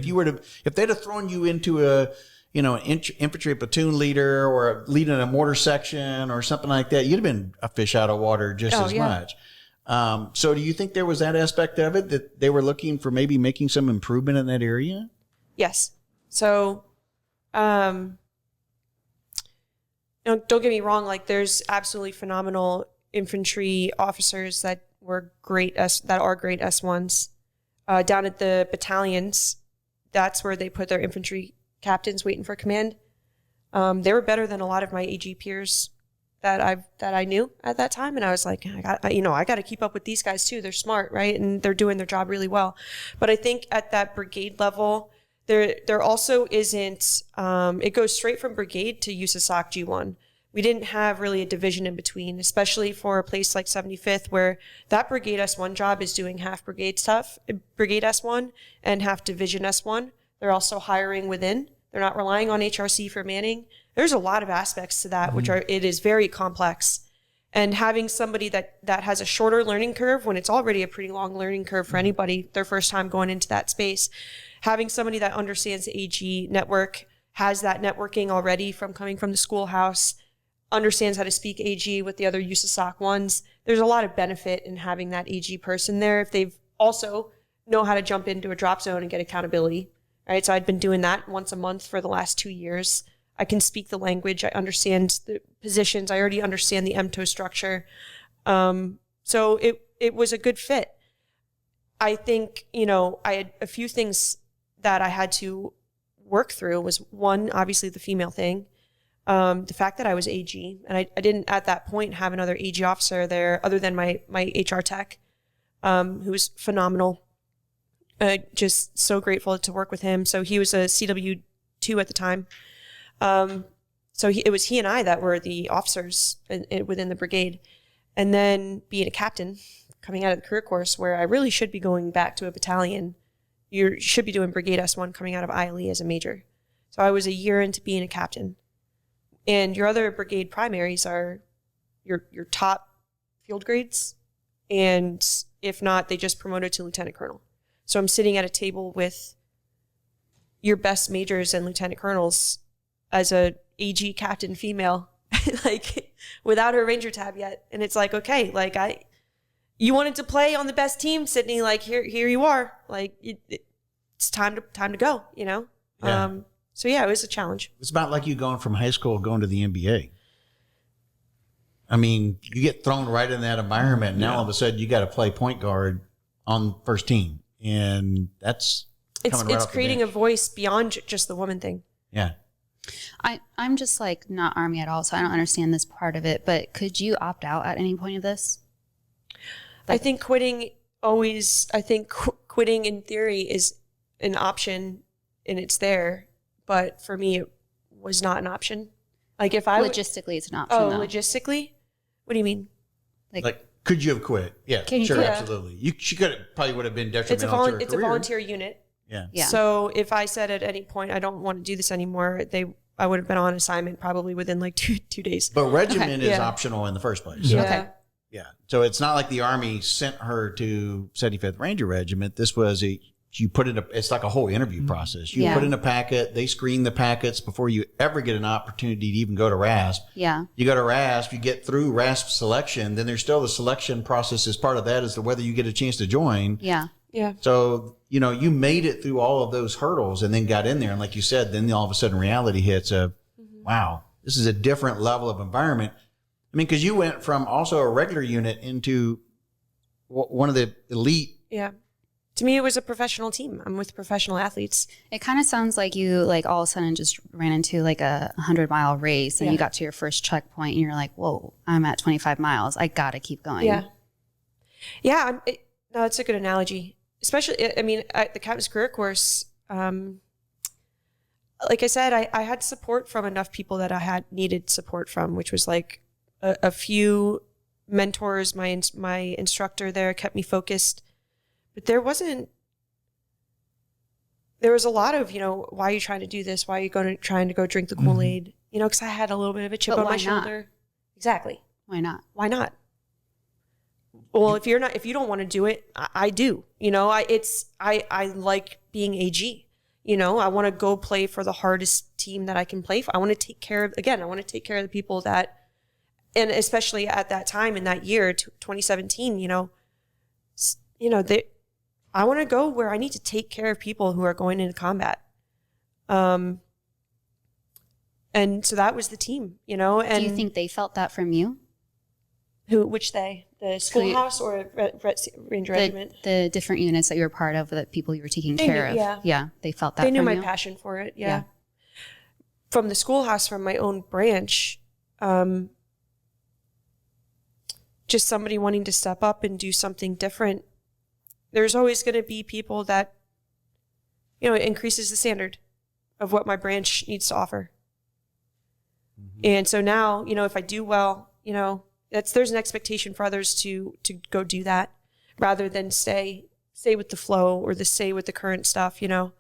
if they'd have thrown you into an infantry platoon leader or leading a mortar section or something like that, you'd have been a fish out of water just as much. So do you think there was that aspect of it that they were looking for maybe making some improvement in that area? Yes. So, don't get me wrong. Like there's absolutely phenomenal infantry officers that are great S1s, down at the battalions. That's where they put their infantry captains waiting for command. They were better than a lot of my AG peers that I knew at that time. And I was like, I got to keep up with these guys too. They're smart, right? And they're doing their job really well. But I think at that brigade level, there also isn't, it goes straight from brigade to USASOC G1. We didn't have really a division in between, especially for a place like 75th, where that brigade S1 job is doing half brigade stuff, brigade S1 and half division S1. They're also hiring within. They're not relying on HRC for manning. There's a lot of aspects to that, it is very complex. And having somebody that has a shorter learning curve when it's already a pretty long learning curve for anybody, their first time going into that space, having somebody that understands the AG network, has that networking already from coming from the schoolhouse, understands how to speak AG with the other USASOC ones. There's a lot of benefit in having that AG person there if they've also know how to jump into a drop zone and get accountability. Right. So I'd been doing that once a month for the last 2 years. I can speak the language. I understand the positions. I already understand the MTO structure. So it was a good fit. I think, I had a few things that I had to work through. Was one, obviously the female thing. The fact that I was AG, and I didn't at that point have another AG officer there other than my HR tech, who was phenomenal. Just so grateful to work with him. So he was a CW2 at the time. So it was he and I that were the officers within the brigade. And then being a captain, coming out of the career course where I really should be going back to a battalion, you should be doing Brigade S1 coming out of ILE as a major. So I was a year into being a captain. And your other brigade primaries are your top field grades. And if not, they just promoted to lieutenant colonel. So I'm sitting at a table with your best majors and lieutenant colonels as a AG captain female, like without her ranger tab yet. And it's like, okay, like you wanted to play on the best team, Sidney, like here you are, like it's time to go, Yeah. So yeah, it was a challenge. It's about like you going from high school going to the NBA. I mean, you get thrown right in that environment. And now all of a sudden you got to play point guard on first team. And it's creating a voice beyond just the woman thing. Yeah. I'm just like not Army at all, so I don't understand this part of it. But could you opt out at any point of this? I think quitting in theory is an option and it's there. But for me, it was not an option. Like if I logistically, it's an option. Oh, though. Logistically? What do you mean? Like could you have quit? Yeah, sure, quit? absolutely. She probably would have been detrimental to her career. It's a volunteer unit. Yeah. So if I said at any point I don't want to do this anymore, I would have been on assignment probably within like two days. But regiment is optional in the first place. Yeah. Okay. Yeah. So it's not like the Army sent her to 75th Ranger Regiment. This was it's like a whole interview process. You put in a packet, they screen the packets before you ever get an opportunity to even go to RASP. Yeah. You go to RASP, you get through RASP selection, then there's still the selection process as part of that as to whether you get a chance to join. Yeah. Yeah. So you made it through all of those hurdles and then got in there. And like you said, then all of a sudden reality hits of, wow, this is a different level of environment. I mean, because you went from also a regular unit into one of the elite. Yeah. To me, it was a professional team. I'm with professional athletes. It kind of sounds like you like all of a sudden just ran into like a 100-mile race and you got to your first checkpoint and you're like, whoa, I'm at 25 miles. I got to keep going. Yeah. Yeah. No, it's a good analogy. Especially, I mean, at the Captain's Career Course, like I said, I had support from enough people that I had needed support from, which was like a few mentors. My instructor there kept me focused, but there was a lot of, why are you trying to do this? Why are you trying to go drink the Kool-Aid? Because I had a little bit of a chip on my shoulder. Exactly. Why not? Why not? Well, if you don't want to do it, I do. I like being AG. I want to go play for the hardest team that I can play for. I want to take care of the people that, and especially at that time in that year, 2017, I want to go where I need to take care of people who are going into combat. And so that was the team, and do you think they felt that from you? Which they? The schoolhouse or Ranger Regiment? The different units that you were part of, the people you were taking care of. Yeah, they felt that. They knew from my you? passion for it. Yeah. From the schoolhouse, from my own branch, just somebody wanting to step up and do something different. There's always going to be people that, it increases the standard of what my branch needs to offer. Mm-hmm. And so now, if I do well, there's an expectation for others to go do that rather than stay with the flow or stay with the current stuff, And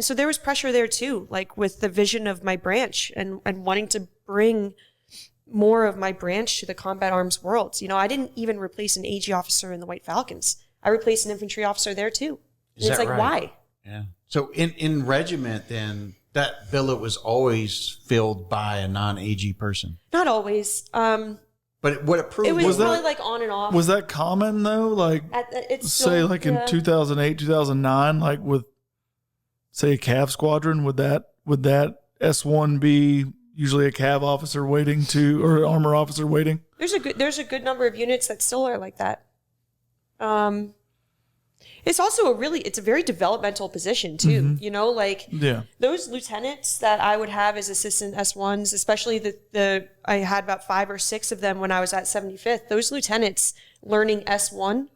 so there was pressure there too, like with the vision of my branch and wanting to bring more of my branch to the combat arms world. I didn't even replace an AG officer in the White Falcons. I replaced an infantry officer there too. And it's like, right? Why? Yeah. So in regiment, then that billet was always filled by a non-AG person. Not always. But what it proved it was really like on and off. Was that common though? Like, in 2008, 2009, like with, say, a CAV squadron, would that S1 be usually a CAV officer waiting or armor officer waiting? There's a good number of units that still are like that. It's also it's a very developmental position too. Mm-hmm. Those lieutenants that I would have as assistant S1s, especially I had about 5 or 6 of them when I was at 75th. Those lieutenants learning S1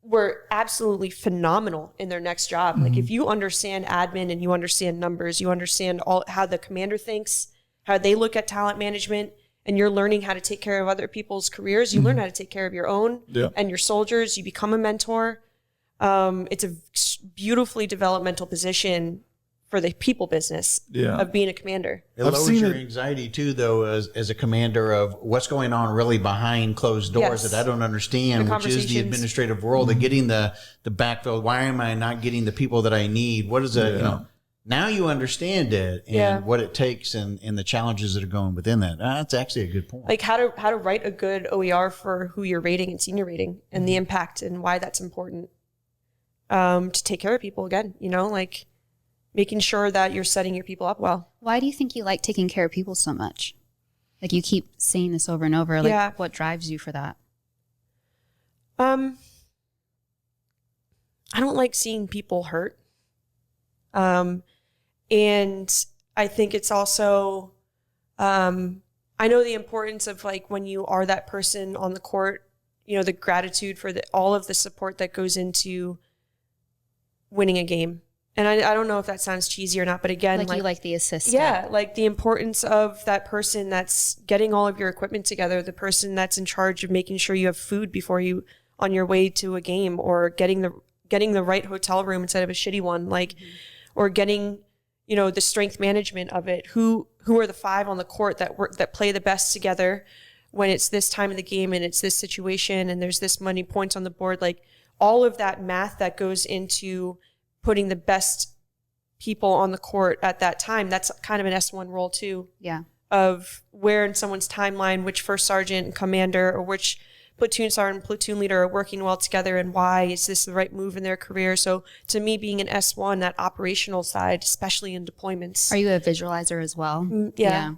were absolutely phenomenal in their next job. Mm-hmm. Like if you understand admin and you understand numbers, you understand how the commander thinks, how they look at talent management, and you're learning how to take care of other people's careers. You learn how to take care of your own and your soldiers. You become a mentor. It's a beautifully developmental position for the people business of being a commander. It lowers your anxiety too, though, as a commander of what's going on really behind closed doors that I don't understand, which is the administrative world of getting the backfill. Why am I not getting the people that I need? What is now you understand it and what it takes and the challenges that are going within that. That's actually a good point. Like how to write a good OER for who you're rating and senior rating and the impact and why that's important. To take care of people again, like making sure that you're setting your people up well. Why do you think you like taking care of people so much? Like you keep saying this over and over. Like what drives you for that? I don't like seeing people hurt. And I think it's also, I know the importance of like when you are that person on the court, the gratitude for all of the support that goes into winning a game. And I don't know if that sounds cheesy or not, but again, like you like the assist. Yeah, like the importance of that person that's getting all of your equipment together, the person that's in charge of making sure you have food before you on your way to a game, or getting the right hotel room instead of a shitty one, like, or getting, the strength management of it. Who are the 5 on the court that play the best together when it's this time of the game and it's this situation and there's this many points on the board, like. All of that math that goes into putting the best people on the court at that time, that's kind of an S1 role too. Yeah. Of where in someone's timeline, which first sergeant and commander or which platoon sergeant and platoon leader are working well together, and why is this the right move in their career. So to me, being an S1, that operational side, especially in deployments. Are you a visualizer as well? Yeah.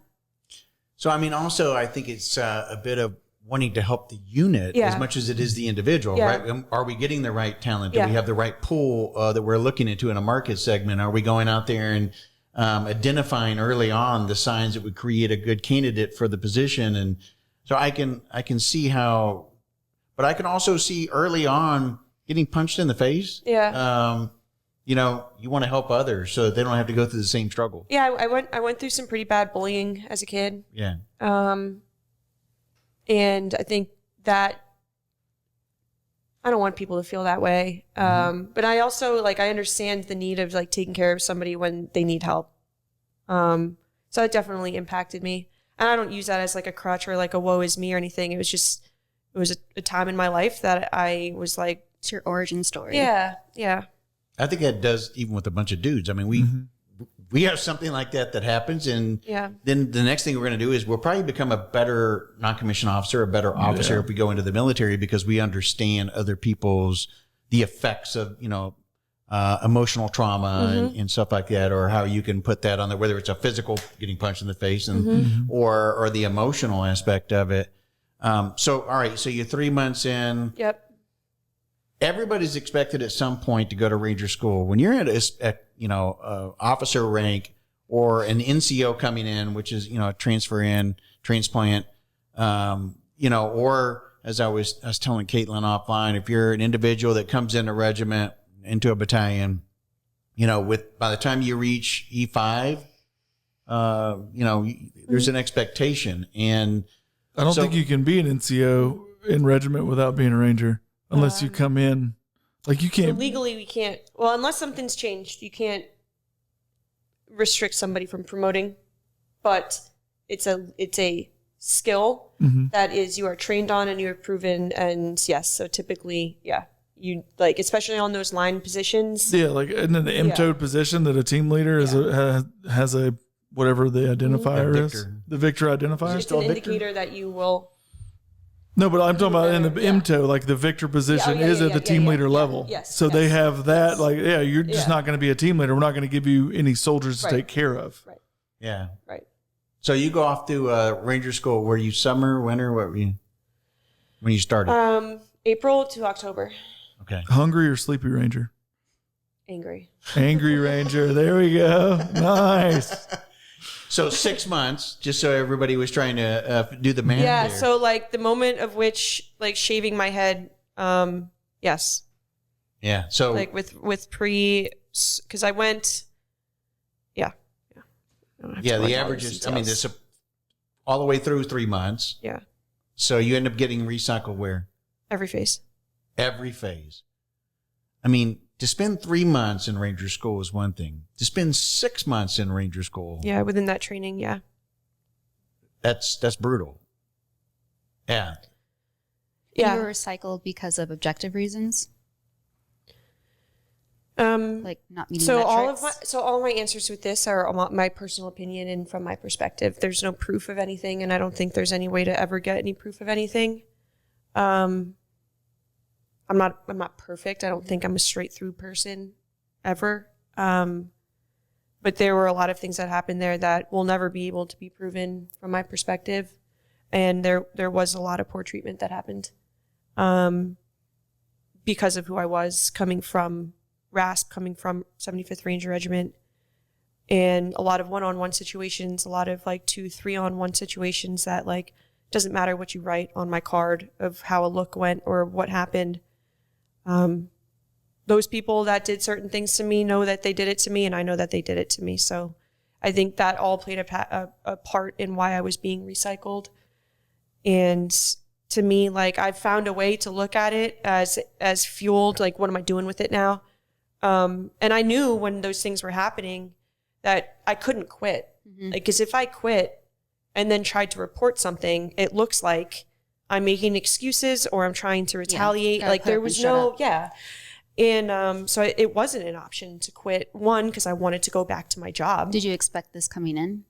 So, I mean, also, I think it's a bit of wanting to help the unit Yeah. as much as it is the individual, Yeah. right? Are we getting the right talent? Do Yeah. we have the right pool that we're looking into in a market segment? Are we going out there and identifying early on the signs that would create a good candidate for the position? And so I can see how, but I can also see early on getting punched in the face. Yeah. You know, you want to help others so that they don't have to go through the same struggle. Yeah, I went through some pretty bad bullying as a kid. Yeah. And I think that I don't want people to feel that way. But I also, like, I understand the need of, like, taking care of somebody when they need help. So it definitely impacted me. And I don't use that as, like, a crutch or, like, a woe is me or anything. It was just, it was a time in my life that I was like, It's your origin story. yeah, yeah. I think that does even with a bunch of dudes. I mean, we have something like that happens, and Yeah. then the next thing we're going to do is we'll probably become a better non-commissioned officer, a better officer if we go into the military, because we understand other people's, the effects of, you know, emotional trauma and stuff like that, or how you can put that on there, whether it's a physical getting punched in the face and or the emotional aspect of it. So, all right, so you're 3 months in. Yep. Everybody's expected at some point to go to Ranger School. When you're at officer rank or an NCO coming in, which is, you know, a transplant, or as I was telling Caitlin offline, if you're an individual that comes in a regiment, into a battalion, you know, by the time you reach E5, there's an expectation. And I don't think you can be an NCO in regiment without being a Ranger unless you come in. Like, you So can't. legally, we can't. Well, unless something's changed, you can't restrict somebody from promoting. But it's a skill that is you are trained on and you are proven. And yes, so typically, yeah, you like, especially on those line positions. Yeah, like in an M-toed position that a team leader has a whatever the identifier is, the Victor identifier. It's an indicator that you will. No, but I'm talking about in the MTO, like the Victor position is at the team leader level. Yes. So they have that, like, you're just not going to be a team leader. We're not going to give you any soldiers to take care of. Right. yeah. Right. So you go off to Ranger School. Were you summer, winter? What were you when you started? April to October. Okay. Hungry or sleepy Ranger? Angry. Angry Ranger. There we go. Nice. So 6 months, just so everybody was trying to do the math. Yeah. there. So like the moment of which, like, shaving my head. Yes. Yeah. So Like with because I went. Yeah. I don't have to yeah, go the into all average these is. I mean, details. this all the way through 3 months. Yeah. So you end up getting recycled where? Every phase. Every phase. I mean, to spend 3 months in Ranger School is one thing. To spend 6 months in Ranger School, Yeah. Within that training. Yeah. that's brutal. Yeah. Yeah. You were recycled because of objective reasons, like not meeting So metrics? all of my answers with this are my personal opinion and from my perspective. There's no proof of anything, and I don't think there's any way to ever get any proof of anything. I'm not perfect. I don't think I'm a straight through person ever. But there were a lot of things that happened there that will never be able to be proven from my perspective. And there was a lot of poor treatment that happened because of who I was, coming from RASP, coming from 75th Ranger Regiment, and a lot of one-on-one situations, a lot of like 2-3-on-1 situations that, like, doesn't matter what you write on my card of how a look went or what happened. Those people that did certain things to me know that they did it to me, and I know that they did it to me. So I think that all played a part in why I was being recycled. And to me, like, I've found a way to look at it as fueled, like, what am I doing with it now? And I knew when those things were happening that I couldn't quit. Like, because if I quit and then tried to report something, it looks like I'm making excuses or I'm trying to retaliate. Like, there was no, And so it wasn't an option to quit. One, because I wanted to go back to my job. Did you expect this coming in?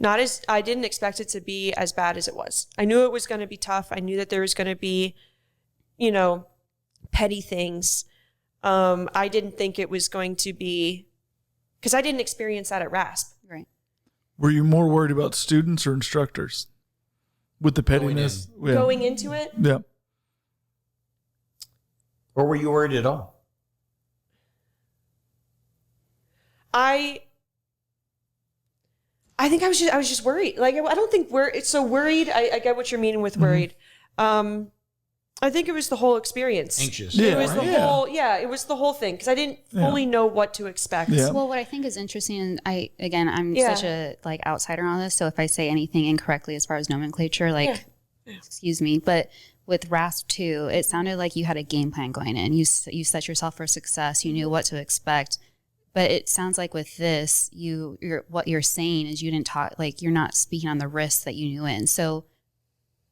I didn't expect it to be as bad as it was. I knew it was going to be tough. I knew that there was going to be, petty things. I didn't think it was going to be, because I didn't experience that at RASP. Right. Were you more worried about students or instructors with the pettiness? Going into it? Yeah. Or were you worried at all? I think I was just worried. Like, I don't think it's so worried. I get what you're meaning with worried. I think it was the whole experience. Anxious. It was it was the whole thing because I didn't fully know what to expect. Yeah. Well, what I think is interesting, and I'm such a outsider on this, so if I say anything incorrectly as far as nomenclature, excuse me, but with RASP 2, it sounded like you had a game plan going in. You set yourself for success. You knew what to expect. But it sounds like with this, what you're saying is you didn't talk, you're not speaking on the risks that you knew in. So,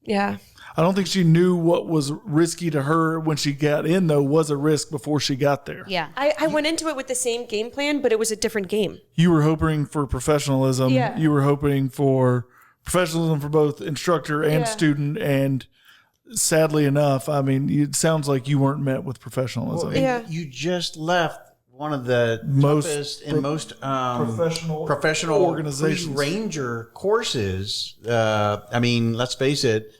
yeah. I don't think she knew what was risky to her when she got in, though, was a risk before she got there. Yeah. I went into it with the same game plan, but it was a different game. You were hoping for professionalism. Yeah. You were hoping for professionalism for both instructor and student. And sadly enough, I mean, it sounds like you weren't met with professionalism. Well, you just left one of the toughest and most professional organizations. Ranger courses. I mean, let's face it,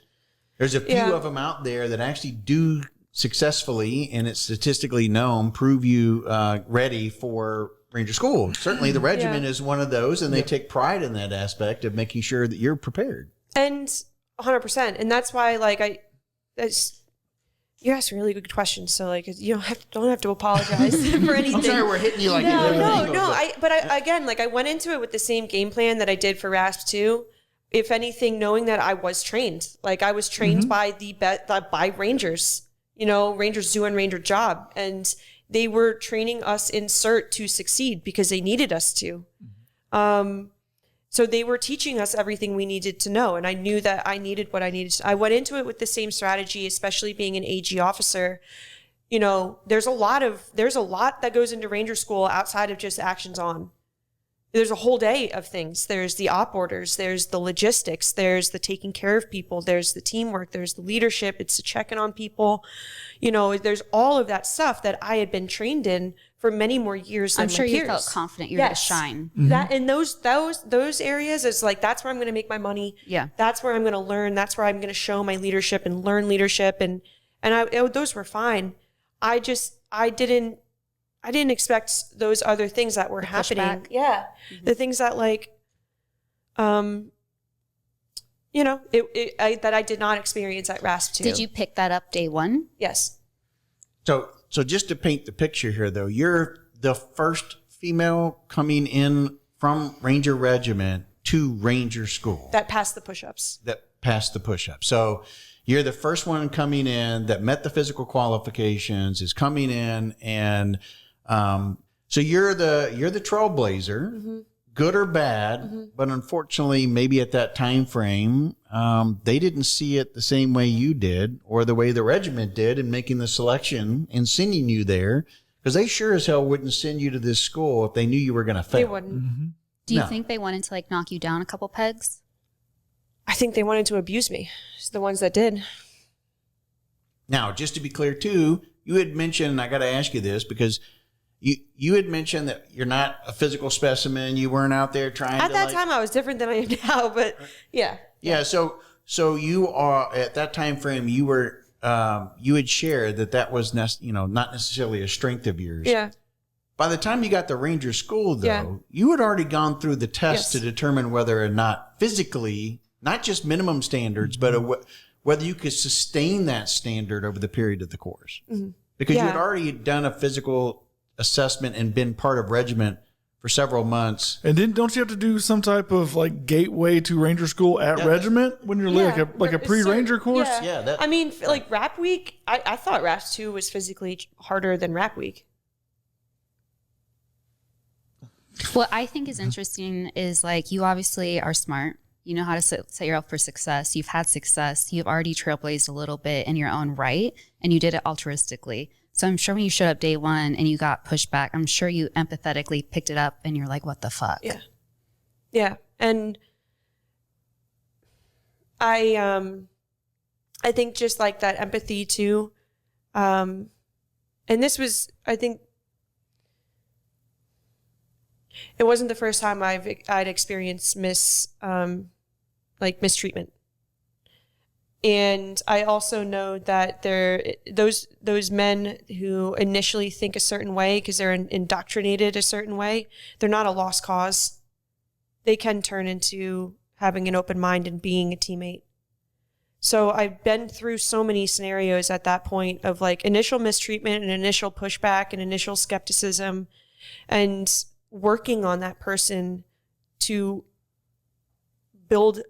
there's a few of them out there that actually do successfully, and it's statistically known, prove you ready for Ranger School. Certainly the regiment is one of those, and they take pride in that aspect of making sure that you're prepared. And 100%. And that's why, you asked really good questions, so you don't have to apologize for anything. I'm sorry we're hitting you like no. I went into it with the same game plan that I did for RASP 2. If anything, knowing that I was trained, I was trained by by Rangers, Rangers do and Ranger job, and they were training us in CERT to succeed because they needed us to. So they were teaching us everything we needed to know. And I knew that I needed what I needed. I went into it with the same strategy, especially being an AG officer. There's a lot that goes into Ranger School outside of just actions on. There's a whole day of things. There's the op orders, there's the logistics, there's the taking care of people, there's the teamwork, there's the leadership, it's the checking on people. There's all of that stuff that I had been trained in for many more years than I'm sure my you peers. felt confident you were going to shine. That in those areas, it's that's where I'm going to make my money. Yeah. That's where I'm going to learn. That's where I'm going to show my leadership and learn leadership. And those were fine. I didn't expect those other things that were happening. Pushback. Yeah. The things that that I did not experience at RASP 2. Did you pick that up day one? Yes. So just to paint the picture here, though, you're the first female coming in from Ranger Regiment to Ranger School. That passed the push-ups. So you're the first one coming in that met the physical qualifications, is coming in, and so you're the trailblazer, good or bad. But unfortunately, maybe at that time frame, they didn't see it the same way you did, or the way the regiment did in making the selection and sending you there, because they sure as hell wouldn't send you to this school if they knew you were going to fail. They wouldn't. Do you think they wanted to knock you down a couple pegs? I think they wanted to abuse me. It's the ones that did. Now, just to be clear too, you had mentioned, and I got to ask you this because you had mentioned that you're not a physical specimen. You weren't out there trying at to that time I was different than I am now, but yeah. Yeah. So you are at that time frame, you were, you had shared that was, not necessarily a strength of yours. Yeah. By the time you got to Ranger School though, you had already gone through the test to determine whether or not physically, not just minimum standards, but whether you could sustain that standard over the period of the course. Because you had already done a physical assessment and been part of regiment for several months. And then don't you have to do some type of gateway to Ranger School at regiment when you're like a pre-Ranger course? Yeah. I mean, RAP week, I thought RAP 2 was physically harder than RAP week. What I think is interesting is you obviously are smart. You know how to set yourself for success. You've had success. You've already trailblazed a little bit in your own right, and you did it altruistically. So I'm sure when you showed up day one and you got pushed back, I'm sure you empathetically picked it up and you're like, what the fuck? Yeah. Yeah. And I think just like that empathy too. And this was, I think, it wasn't the first time I'd experienced mistreatment. And I also know that those men who initially think a certain way because they're indoctrinated a certain way, they're not a lost cause. They can turn into having an open mind and being a teammate. So I've been through so many scenarios at that point of like initial mistreatment and initial pushback and initial skepticism, and working on that person to build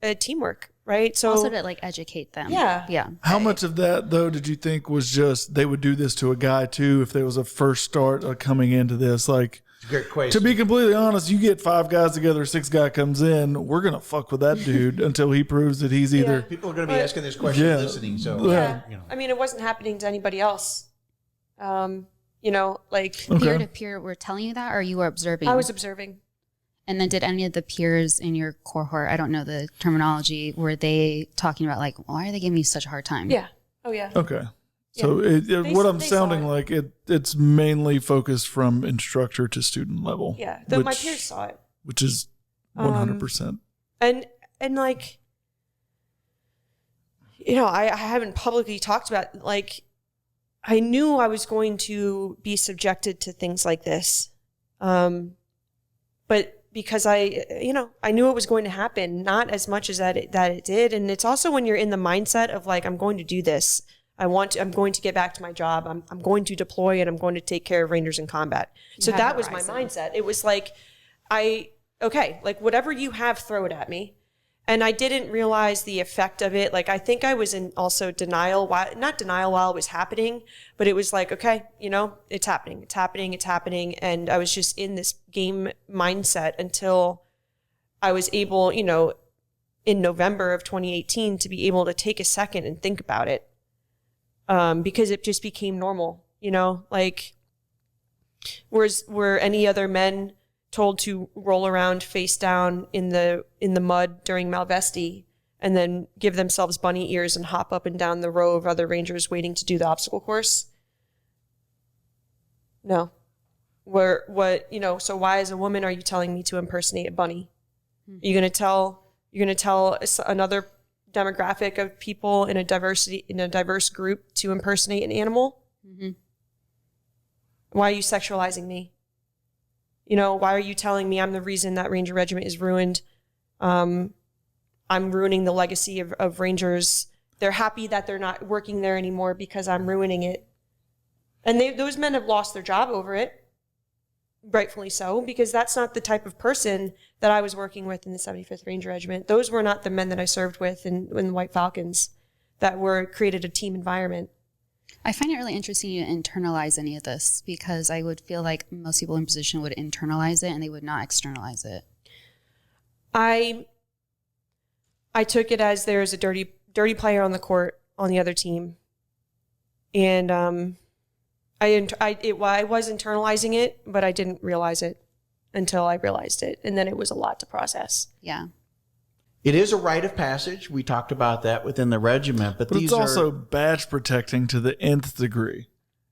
a teamwork, right? So also to like educate them. Yeah. Yeah. How much of that though did you think was just they would do this to a guy too if there was a first start coming into this? Like, Great question. to be completely honest, you get 5 guys together, 6 guy comes in, we're gonna fuck with that dude until he proves that he's either. People are going to be asking this question, Yeah. listening. So, yeah. you know. I mean, it wasn't happening to anybody else. Like Peer to peer were telling you that, or you were observing? I was observing. And then did any of the peers in your cohort, I don't know the terminology, were they talking about like, why are they giving me such a hard time? Yeah. Oh yeah. Okay. So what I'm they sounding saw like, it's mainly focused from instructor to student level. Yeah. Though my peers saw it. Which is 100%. And like, I haven't publicly talked about, like, I knew I was going to be subjected to things like this. But because I knew it was going to happen, not as much as that it did. And it's also when you're in the mindset of like, I'm going to do this. I'm going to get back to my job. I'm going to deploy and I'm going to take care of Rangers in combat. So that was my mindset. It was like, like whatever you have, throw it at me. And I didn't realize the effect of it. Like, I think I was in also denial, not denial while it was happening, but it was like, okay, it's happening. And I was just in this game mindset until I was able, in November of 2018 to be able to take a second and think about it. Because it just became normal, like, were any other men told to roll around face down in the mud during Malvesti and then give themselves bunny ears and hop up and down the row of other Rangers waiting to do the obstacle course? No. So why as a woman are you telling me to impersonate a bunny? You're going to tell another demographic of people in a diverse group to impersonate an animal? Mm-hmm. Why are you sexualizing me? Why are you telling me I'm the reason that Ranger Regiment is ruined? I'm ruining the legacy of Rangers. They're happy that they're not working there anymore because I'm ruining it. And those men have lost their job over it. Rightfully so, because that's not the type of person that I was working with in the 75th Ranger Regiment. Those were not the men that I served with in the White Falcons that created a team environment. I find it really interesting you internalize any of this, because I would feel like most people in position would internalize it and they would not externalize it. I took it as there is a dirty player on the court on the other team. And I was internalizing it, but I didn't realize it until I realized it. And then it was a lot to process. Yeah. It is a rite of passage. We talked about that within the regiment, but these it's also badge protecting to the nth degree.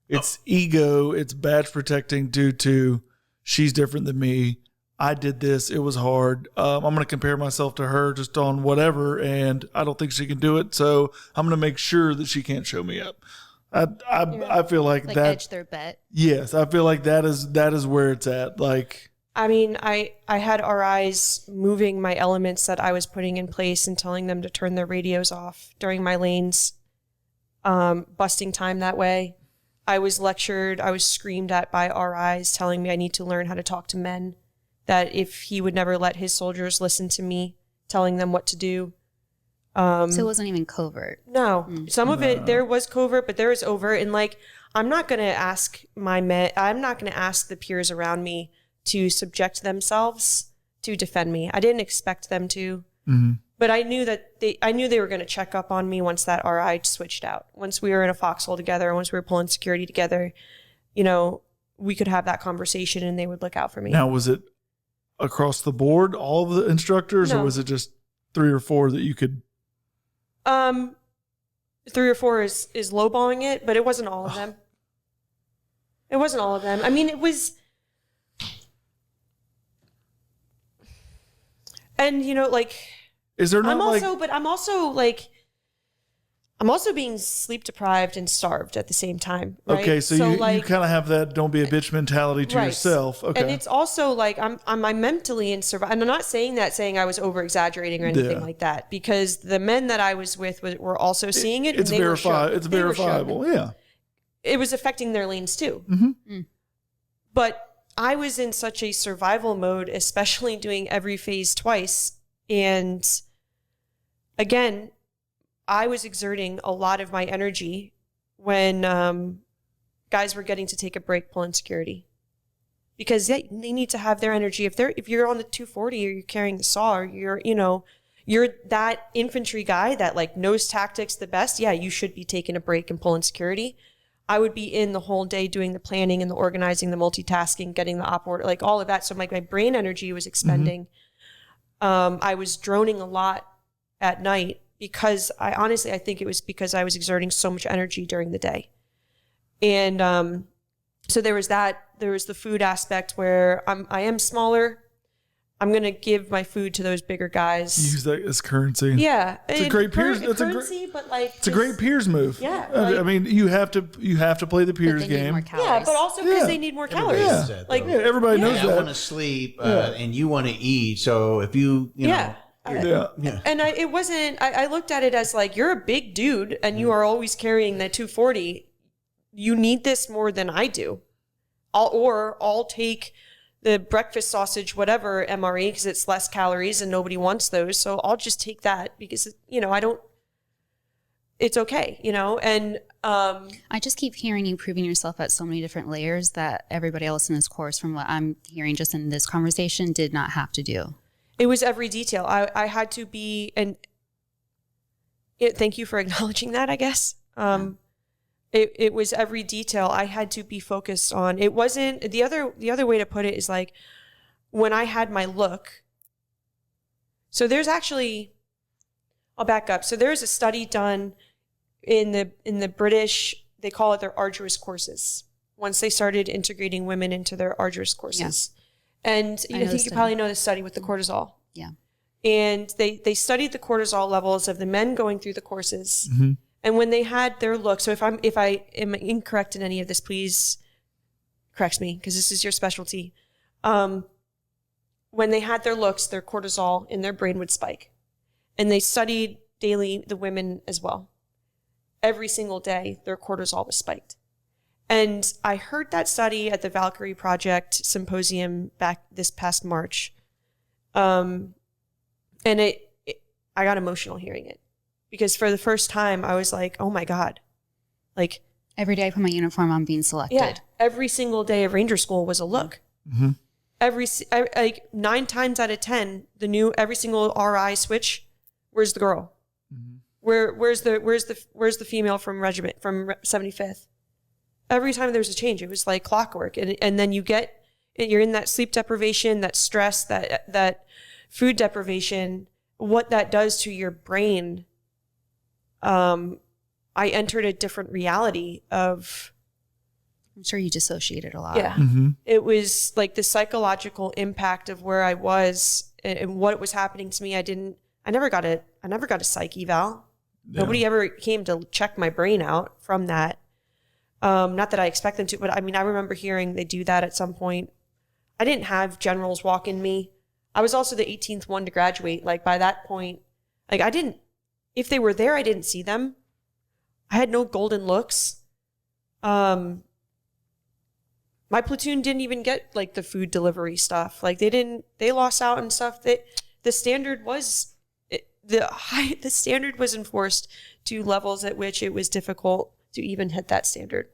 It's ego. It's badge protecting due to she's different than me. I did this. It was hard. I'm going to compare myself to her just on whatever, and I don't think she can do it. So I'm going to make sure that she can't show me up. I feel like that edge their bet. Yes, I feel like that is where it's at. Like, I mean, I had RIs moving my elements that I was putting in place and telling them to turn their radios off during my lanes, busting time that way. I was lectured, I was screamed at by RIs telling me I need to learn how to talk to men, that if he would never let his soldiers listen to me, telling them what to do. So it wasn't even covert. No, some of it, there was covert, but there was overt. And like, I'm not going to ask the peers around me to subject themselves to defend me. I didn't expect them to, but I knew they were going to check up on me once that RI switched out. Once we were in a foxhole together, once we were pulling security together, we could have that conversation and they would look out for me. Now, was it across the board, all of the instructors, No. or was it just 3 or 4 that you could 3 or 4 is lowballing it, but it wasn't all of them. It wasn't all of them. I mean, it was, and like, is there not I'm also being sleep deprived and starved at the same time. Right? Okay, so you kind of have that don't be a bitch mentality to yourself. Okay. And it's also like I'm mentally in survival. And I'm not saying I was over exaggerating or anything like that, because the men that I was with were also seeing it. It's and they were shook. It's verifiable. Yeah. It was affecting their lanes too. Mm-hmm. But I was in such a survival mode, especially doing every phase twice. And again, I was exerting a lot of my energy when guys were getting to take a break pulling security, because they need to have their energy. If you're on the 240 or you're carrying the saw, or you're that infantry guy that like knows tactics the best. Yeah, you should be taking a break and pulling security. I would be in the whole day doing the planning and the organizing, the multitasking, getting the op order, like all of that. So my brain energy was expending. I was droning a lot at night, because I think it was because I was exerting so much energy during the day. And so there was that. There was the food aspect where I am smaller. I'm going to give my food to those bigger guys. Use that as currency. Yeah. It's a great peers. It's a great peers move. Yeah. I mean, you have to play the peers game. Yeah, but also because they need more calories. Yeah. Everybody knows that. I want to sleep and you want to eat. So if you know. And it wasn't, I looked at it as like, you're a big dude and you are always carrying that 240. You need this more than I do. I'll take the breakfast sausage, whatever MRE, because it's less calories and nobody wants those. So I'll just take that because, it's okay, and I just keep hearing you proving yourself at so many different layers that everybody else in this course, from what I'm hearing just in this conversation, did not have to do. It was every detail. I had to be, and thank you for acknowledging that, I guess. It was every detail I had to be focused on. It wasn't, the other way to put it is like, when I had my look, so there's actually, I'll back up. So there's a study done in the British, they call it their arduous courses, once they started integrating women into their arduous courses. Yeah. And I think you probably know the study with the cortisol. Yeah. And they studied the cortisol levels of the men going through the courses. Mm-hmm. And when they had their look, so if I am incorrect in any of this, please correct me, because this is your specialty. When they had their looks, their cortisol in their brain would spike. And they studied daily the women as well. Every single day, their cortisol was spiked. And I heard that study at the Valkyrie Project Symposium back this past March. And I got emotional hearing it, because for the first time I was like, oh my God. Like, every day I put my uniform on, being selected. Yeah. Every single day of Ranger School was a look. Mm-hmm. Like 9 times out of 10, every single RI switch, where's the girl? Mm-hmm. Where's the female from regiment, from 75th? Every time there was a change, it was like clockwork. And then you're in that sleep deprivation, that stress, that food deprivation, what that does to your brain. I entered a different reality of, I'm sure you dissociated a lot. Yeah. Mm-hmm. It was like the psychological impact of where I was and what was happening to me. I never got a psych eval. Yeah. Nobody ever came to check my brain out from that. Not that I expect them to, but I mean, I remember hearing they do that at some point. I didn't have generals walk in me. I was also the 18th one to graduate. Like, by that point, like, if they were there, I didn't see them. I had no golden looks. My platoon didn't even get like the food delivery stuff. Like, they lost out and stuff. The standard was, the standard was enforced to levels at which it was difficult to even hit that standard.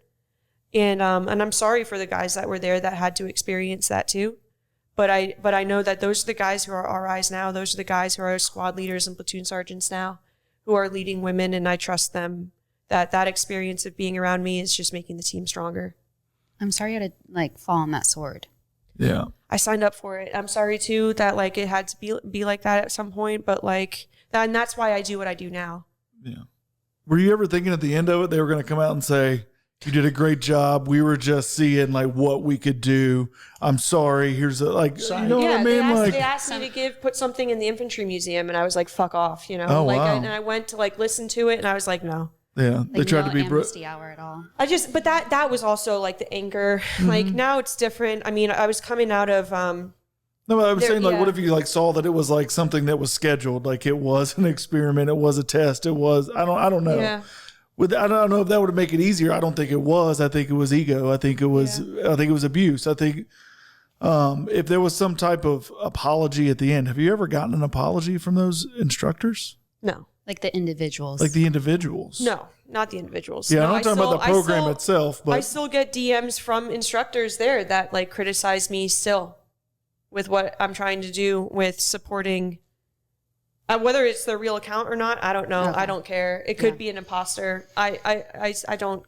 And I'm sorry for the guys that were there that had to experience that too. But I know that those are the guys who are RIs now. Those are the guys who are squad leaders and platoon sergeants now, who are leading women, and I trust them. That experience of being around me is just making the team stronger. I'm sorry you had to like fall on that sword. Yeah. I signed up for it. I'm sorry too that like it had to be like that at some point, but like that, and that's why I do what I do now. Yeah. Were you ever thinking at the end of it, they were going to come out and say, you did a great job. We were just seeing like what we could do. I'm sorry. Here's a, like, you know what I mean? They asked me to put something in the Infantry Museum, and I was like, fuck off, you know? Oh, like, wow. and I went to like listen to it, and I was like, no. Yeah. Like, They tried no to be amnesty hour at all. But that was also like the anger. Like now it's different. I mean, I was coming out of, No, but I was saying, like, what if you like saw that it was like something that was scheduled, like it was an experiment, it was a test, it was I don't know. Yeah. I don't know if that would make it easier. I don't think it was. I think it was ego. I think it was abuse. I think if there was some type of apology at the end, have you ever gotten an apology from those instructors? No. Like the individuals. Like the individuals? No, not the individuals. Yeah, No, I'm not talking about the program itself, but I still get DMs from instructors there that like criticize me still with what I'm trying to do with supporting. Whether it's the real account or not, I don't know. Okay. I don't care. It could be an imposter. I don't.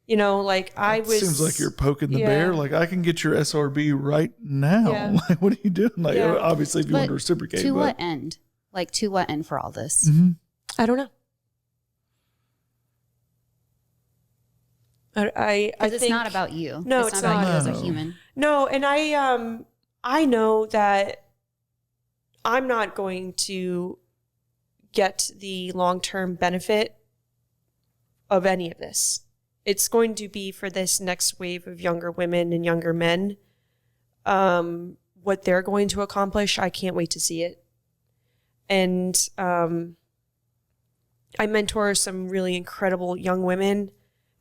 You know, like I was. Seems like you're poking the bear. Like I can get your SRB right now. Yeah. Like what are you doing? Like obviously, if you But want to reciprocate, to what end? Like to what end for all this? I don't know. I Because it's think, not about you. No, it's it's not about you not. as a No. human. No, and I know that I'm not going to get the long-term benefit of any of this. It's going to be for this next wave of younger women and younger men. What they're going to accomplish, I can't wait to see it. And I mentor some really incredible young women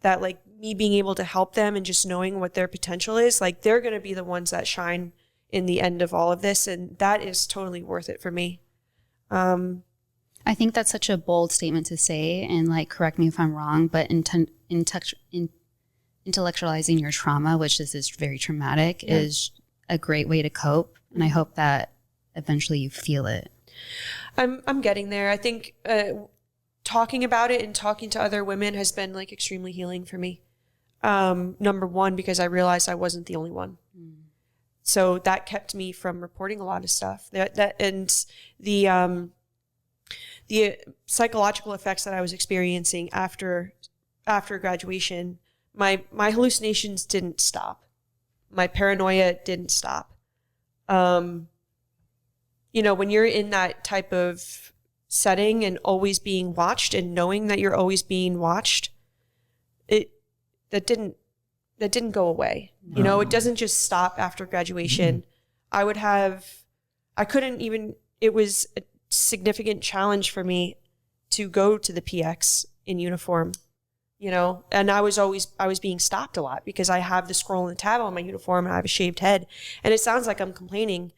that like me being able to help them and just knowing what their potential is, like they're going to be the ones that shine in the end of all of this. And that is totally worth it for me. I think that's such a bold statement to say, and like, correct me if I'm wrong, but intellectualizing your trauma, which is very traumatic, is a great way to cope. And I hope that eventually you feel it. I'm getting there. I think talking about it and talking to other women has been like extremely healing for me. Number one, because I realized I wasn't the only one. So that kept me from reporting a lot of stuff. And the psychological effects that I was experiencing after graduation, my hallucinations didn't stop. My paranoia didn't stop. You know, when you're in that type of setting and always being watched and knowing that you're always being watched, that didn't go away. No. You know, it doesn't just stop after graduation. It was a significant challenge for me to go to the PX in uniform, you know, and I was being stopped a lot because I have the scroll and the tab on my uniform and I have a shaved head, and it sounds like I'm complaining.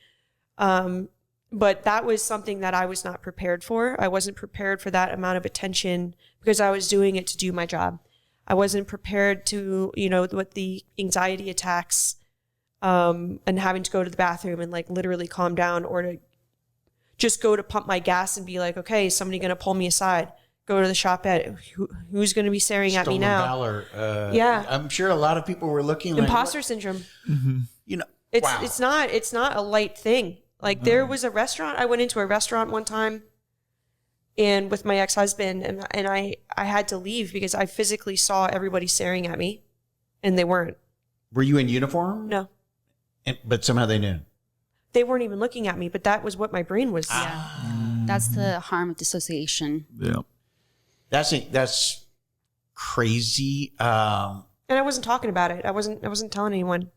But that was something that I was not prepared for. I wasn't prepared for that amount of attention because I was doing it to do my job. I wasn't prepared to, you know, with the anxiety attacks, and having to go to the bathroom and like literally calm down, or to just go to pump my gas and be like, okay, is somebody going to pull me aside? Go to the shop at who's going to be staring at me now? Valor. Yeah. I'm sure a lot of people were looking Imposter syndrome. You know, It's not a light thing. Like there was a restaurant. I went into a restaurant one time and with my ex-husband, and I had to leave because I physically saw everybody staring at me and they weren't. Were you in uniform? No. But somehow they knew. They weren't even looking at me, but that was what my brain was. Yeah. That's the harm of dissociation. Yeah. That's crazy. And I wasn't talking about it. I wasn't telling anyone.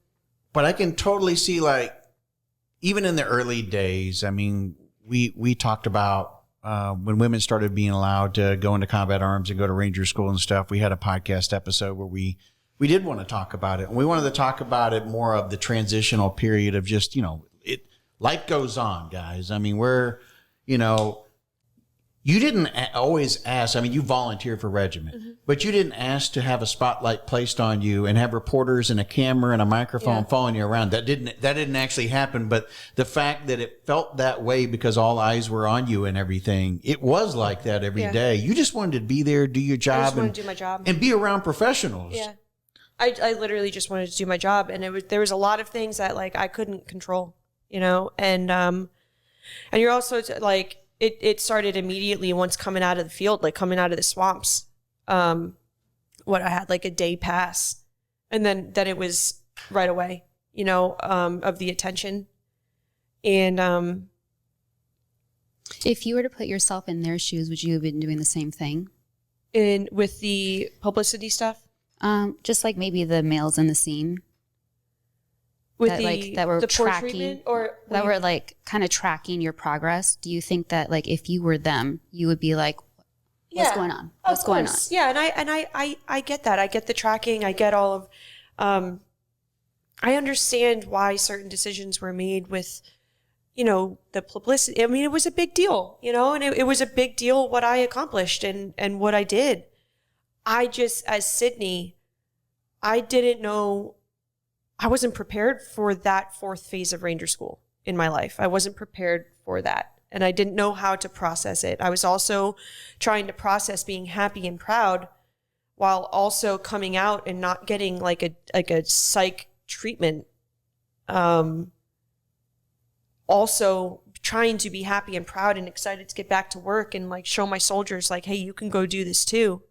But I can totally see, like, even in the early days, I mean, we talked about when women started being allowed to go into combat arms and go to Ranger school and stuff. We had a podcast episode where we did want to talk about it. And we wanted to talk about it more of the transitional period of just, you know, life goes on, guys. I mean, you didn't always ask. I mean, you volunteered for regiment, but you didn't ask to have a spotlight placed on you and have reporters and a camera and a microphone following you around. That didn't actually happen. But the fact that it felt that way because all eyes were on you and everything, it was like that every day. You just wanted to be there, do your job, I just wanted to do my job and be around professionals. Yeah, I literally just wanted to do my job, and there was a lot of things that like I couldn't control, you know, and you're also like. it started immediately once coming out of the field, like coming out of the swamps. What I had like a day pass, and then it was right away, you know, of the attention. And if you were to put yourself in their shoes, would you have been doing the same thing? in with the publicity stuff, Just like maybe the males in the scene with that were the poor tracking, treatment, or that were like kind of tracking your progress. Do you think that like if you were them, you would be like, what's going on? What's going on? Yeah, and I get that. I get the tracking. I get all of. I understand why certain decisions were made with, you know, the publicity. I mean, it was a big deal, you know, and it was a big deal what I accomplished and what I did. I just, as Sidney, I didn't know. I wasn't prepared for that fourth phase of Ranger School in my life. I wasn't prepared for that. And I didn't know how to process it. I was also trying to process being happy and proud while also coming out and not getting like a psych treatment. Also trying to be happy and proud and excited to get back to work and like show my soldiers like, hey, you can go do this too.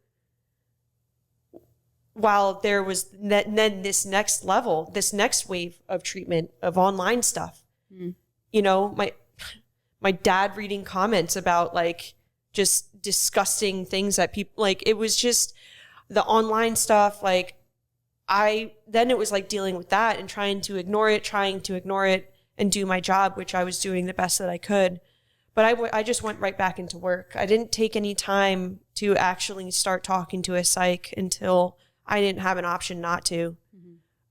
While there was then this next level, this next wave of treatment of online stuff. You know, my dad reading comments about like just disgusting things that people like, it was just the online stuff. Like then it was like dealing with that and trying to ignore it and do my job, which I was doing the best that I could. But I just went right back into work. I didn't take any time to actually start talking to a psych until I didn't have an option not to.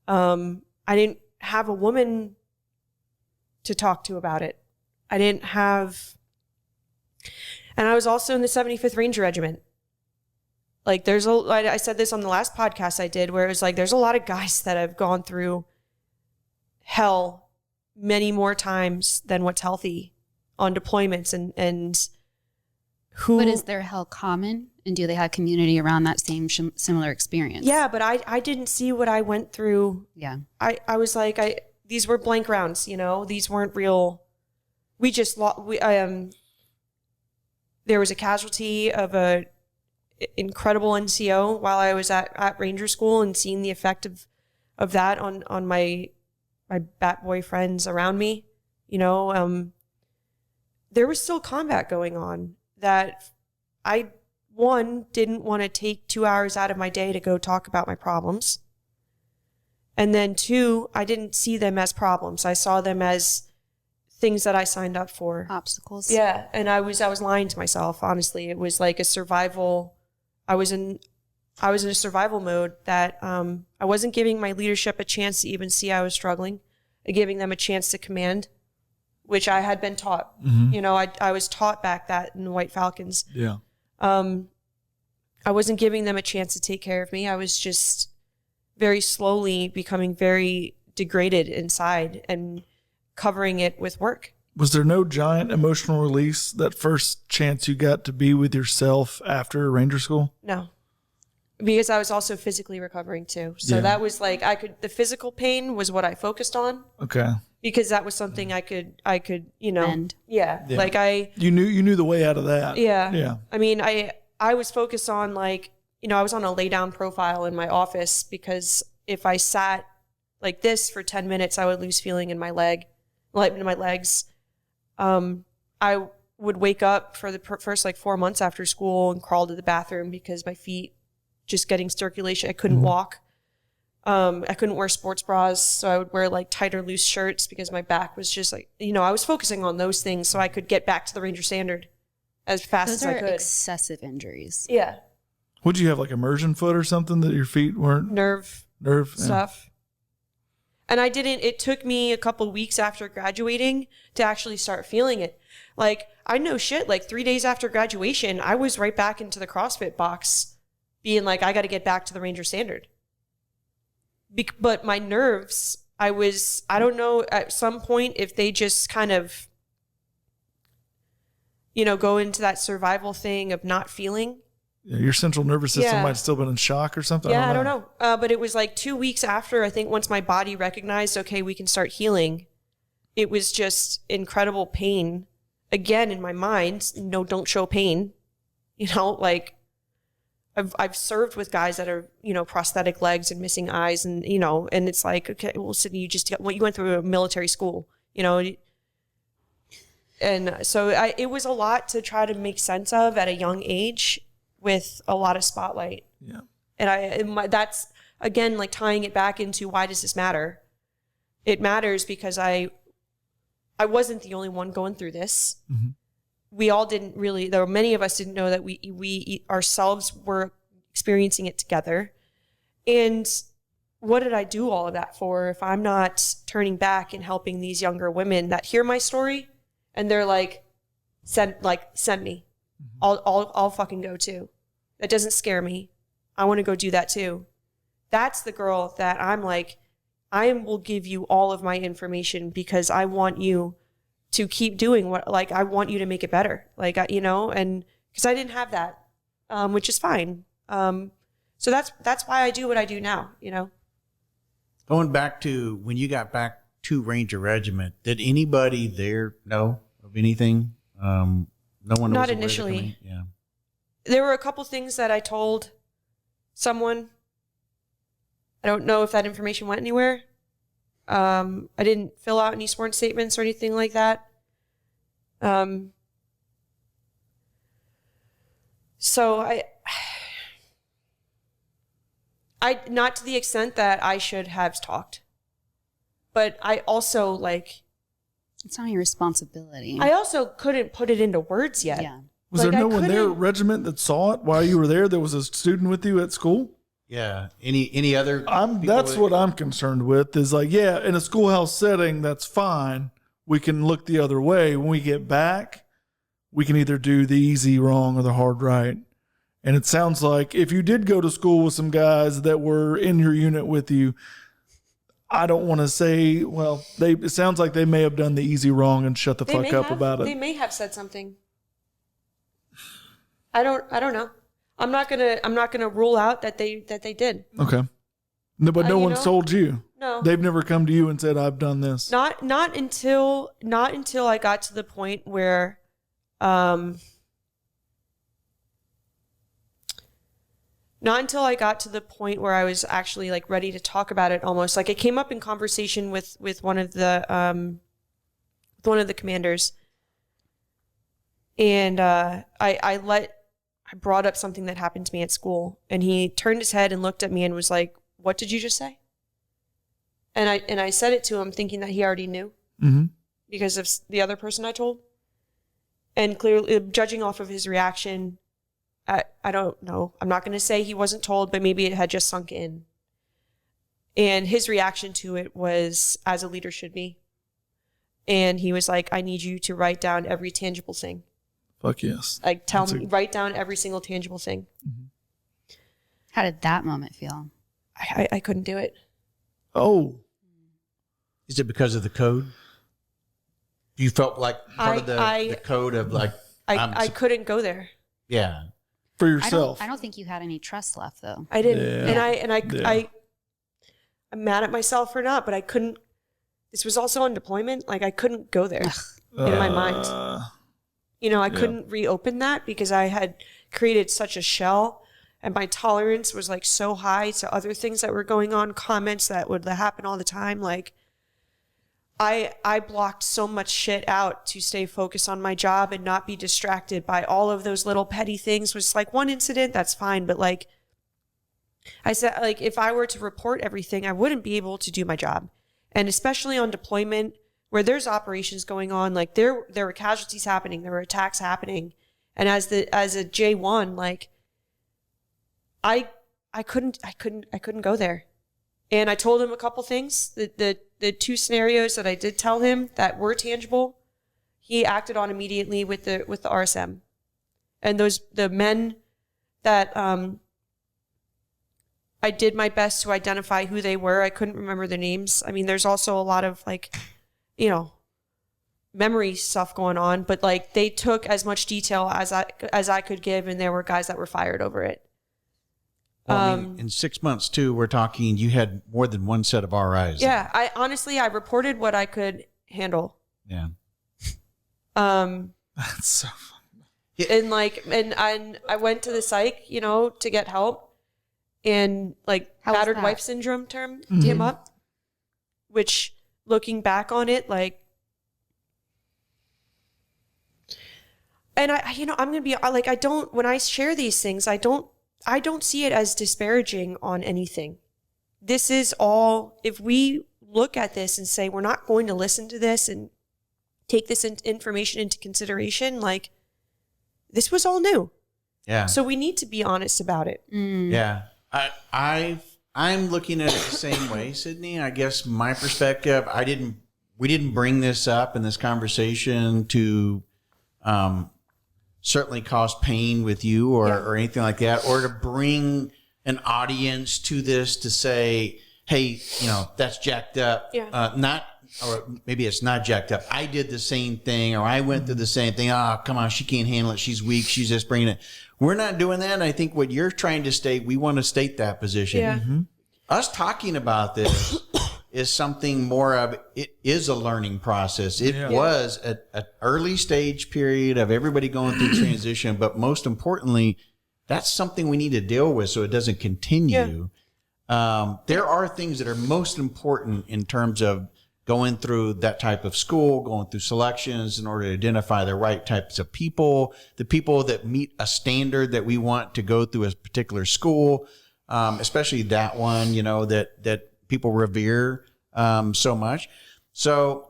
I didn't have a woman to talk to about it. I didn't have, and I was also in the 75th Ranger Regiment. Like I said this on the last podcast I did, where it was like, there's a lot of guys that have gone through hell many more times than what's healthy on deployments and who. But is their hell common? And do they have community around that same similar experience? Yeah, but I didn't see what I went through. Yeah. I was like, these were blank rounds, you know, these weren't real. We just there was a casualty of a incredible NCO while I was at Ranger School, and seeing the effect of that on my bat boy friends around me, you know, there was still combat going on that I, one, didn't want to take 2 hours out of my day to go talk about my problems. And then two, I didn't see them as problems. I saw them as things that I signed up for. Obstacles. Yeah. And I was lying to myself, honestly. It was like a survival. I was in a survival mode that I wasn't giving my leadership a chance to even see I was struggling, giving them a chance to command, which I had been taught. You know, I was taught back that in the White Falcons. Yeah. I wasn't giving them a chance to take care of me. I was just very slowly becoming very degraded inside and covering it with work. Was there no giant emotional release that first chance you got to be with yourself after Ranger School? No, because I was also physically recovering too. So that was like, the physical pain was what I focused on. Okay. Because that was something I could, you know, Mend. Yeah. Like you knew the way out of that. Yeah. Yeah. I mean, I was focused on like, you know, I was on a lay down profile in my office because if I sat like this for 10 minutes, I would lose feeling in my legs. I would wake up for the first like 4 months after school and crawl to the bathroom because my feet just getting circulation. I couldn't walk. I couldn't wear sports bras. So I would wear like tighter, loose shirts because my back was just like, you know, I was focusing on those things so I could get back to the Ranger standard as fast as I could. Those are excessive injuries. Yeah. Would you have like immersion foot or something that your feet weren't? Nerve stuff. And it took me a couple of weeks after graduating to actually start feeling it. Like, I know shit, like 3 days after graduation, I was right back into the CrossFit box being like, I got to get back to the Ranger standard. But my nerves, I don't know, at some point if they just kind of, you know, go into that survival thing of not feeling. Yeah, your central nervous system might have still been in shock or something. Yeah, I don't know. But it was like 2 weeks after, I think once my body recognized, okay, we can start healing, it was just incredible pain again, in my mind, no, don't show pain. Like I've served with guys that are, prosthetic legs and missing eyes, and, and it's like, okay, well, Sidney, you went through a military school, and so it was a lot to try to make sense of at a young age with a lot of spotlight. Yeah. And that's, again, like tying it back into why does this matter? It matters because I wasn't the only one going through this. Mm-hmm. We all didn't really, there were many of us didn't know that we ourselves were experiencing it together. And what did I do all of that for if I'm not turning back and helping these younger women that hear my story and they're like, send me. I'll fucking go too. That doesn't scare me. I want to go do that too. That's the girl that I'm like, I will give you all of my information because I want you to keep doing what, like, I want you to make it better. Like, and because I didn't have that, which is fine. So that's why I do what I do now, Going back to when you got back to Ranger Regiment, did anybody there know of anything? No one knows. Not initially. Yeah. There were a couple things that I told someone. I don't know if that information went anywhere. I didn't fill out any sworn statements or anything like that. So I not to the extent that I should have talked, but I also it's not your responsibility. I also couldn't put it into words yet. Yeah. Was there no one there at regiment that saw it while you were there? There was a student with you at school? Yeah. Any other? That's what I'm concerned with is like, yeah, in a schoolhouse setting, that's fine. We can look the other way. When we get back, we can either do the easy wrong or the hard right. And it sounds like if you did go to school with some guys that were in your unit with you, I don't want to say, well, it sounds like they may have done the easy wrong and shut the fuck up about it. They may have said something. I don't know. I'm not gonna rule out that they did. Okay. No, but no one's told you. No. They've never come to you and said, I've done this. Not until I got to the point where not until I got to the point where I was actually like ready to talk about it almost. Like it came up in conversation with one of the commanders. And I brought up something that happened to me at school, and he turned his head and looked at me and was like, "What did you just say?" And I said it to him thinking that he already knew because of the other person I told. And clearly, judging off of his reaction, I don't know. I'm not going to say he wasn't told, but maybe it had just sunk in. And his reaction to it was, as a leader should be. And he was like, "I need you to write down every tangible thing." Fuck yes. Like, write down every single tangible thing. Mm-hmm. How did that moment feel? I couldn't do it. Oh. Is it because of the code? You felt like part of the code of like... I couldn't go there. Yeah. For yourself. I don't think you had any trust left, though. I didn't. Yeah. I'm mad at myself for not, but I couldn't. This was also on deployment. Like, I couldn't go there in my mind. I couldn't reopen that because I had created such a shell, and my tolerance was like so high to other things that were going on, comments that would happen all the time. Like, I blocked so much shit out to stay focused on my job and not be distracted by all of those little petty things. Was like one incident, that's fine. But like I said, like if I were to report everything, I wouldn't be able to do my job. And especially on deployment where there's operations going on, like there were casualties happening, there were attacks happening. And as a J1, like I couldn't go there. And I told him a couple things. The two scenarios that I did tell him that were tangible, he acted on immediately with the RSM. And the men that I did my best to identify who they were. I couldn't remember their names. I mean, there's also a lot of memory stuff going on, but like they took as much detail as I could give, and there were guys that were fired over it. Well, I mean, in 6 months too, we're talking, you had more than one set of RIs. Yeah. I reported what I could handle. Yeah. That's so And like, and I went to the psych, you know, to get help, and like How was battered that? wife syndrome term came up, which looking back on it, like, and I, you know, I'm going to be like, I don't, when I share these things, I don't see it as disparaging on anything. This is all, if we look at this and say, we're not going to listen to this and take this information into consideration, like, this was all new. Yeah. So we need to be honest about it. Yeah. I'm looking at it the same way, Sidney. I guess my perspective, we didn't bring this up in this conversation to certainly cause pain with you or anything like that, or to bring an audience to this to say, hey, you know, that's jacked up. Yeah. Or maybe it's not jacked up. I did the same thing, or I went through the same thing. Oh, come on, she can't handle it. She's weak. She's just bringing it. We're not doing that. And I think what you're trying to state, we want to state that position. Yeah. Us talking about this is something more of, it is a learning process. It was an early stage period of everybody going through transition, but most importantly, that's something we need to deal with so it doesn't continue. There are things that are most important in terms of going through that type of school, going through selections in order to identify the right types of people, the people that meet a standard that we want to go through a particular school, especially that one, you know, that people revere so much. So,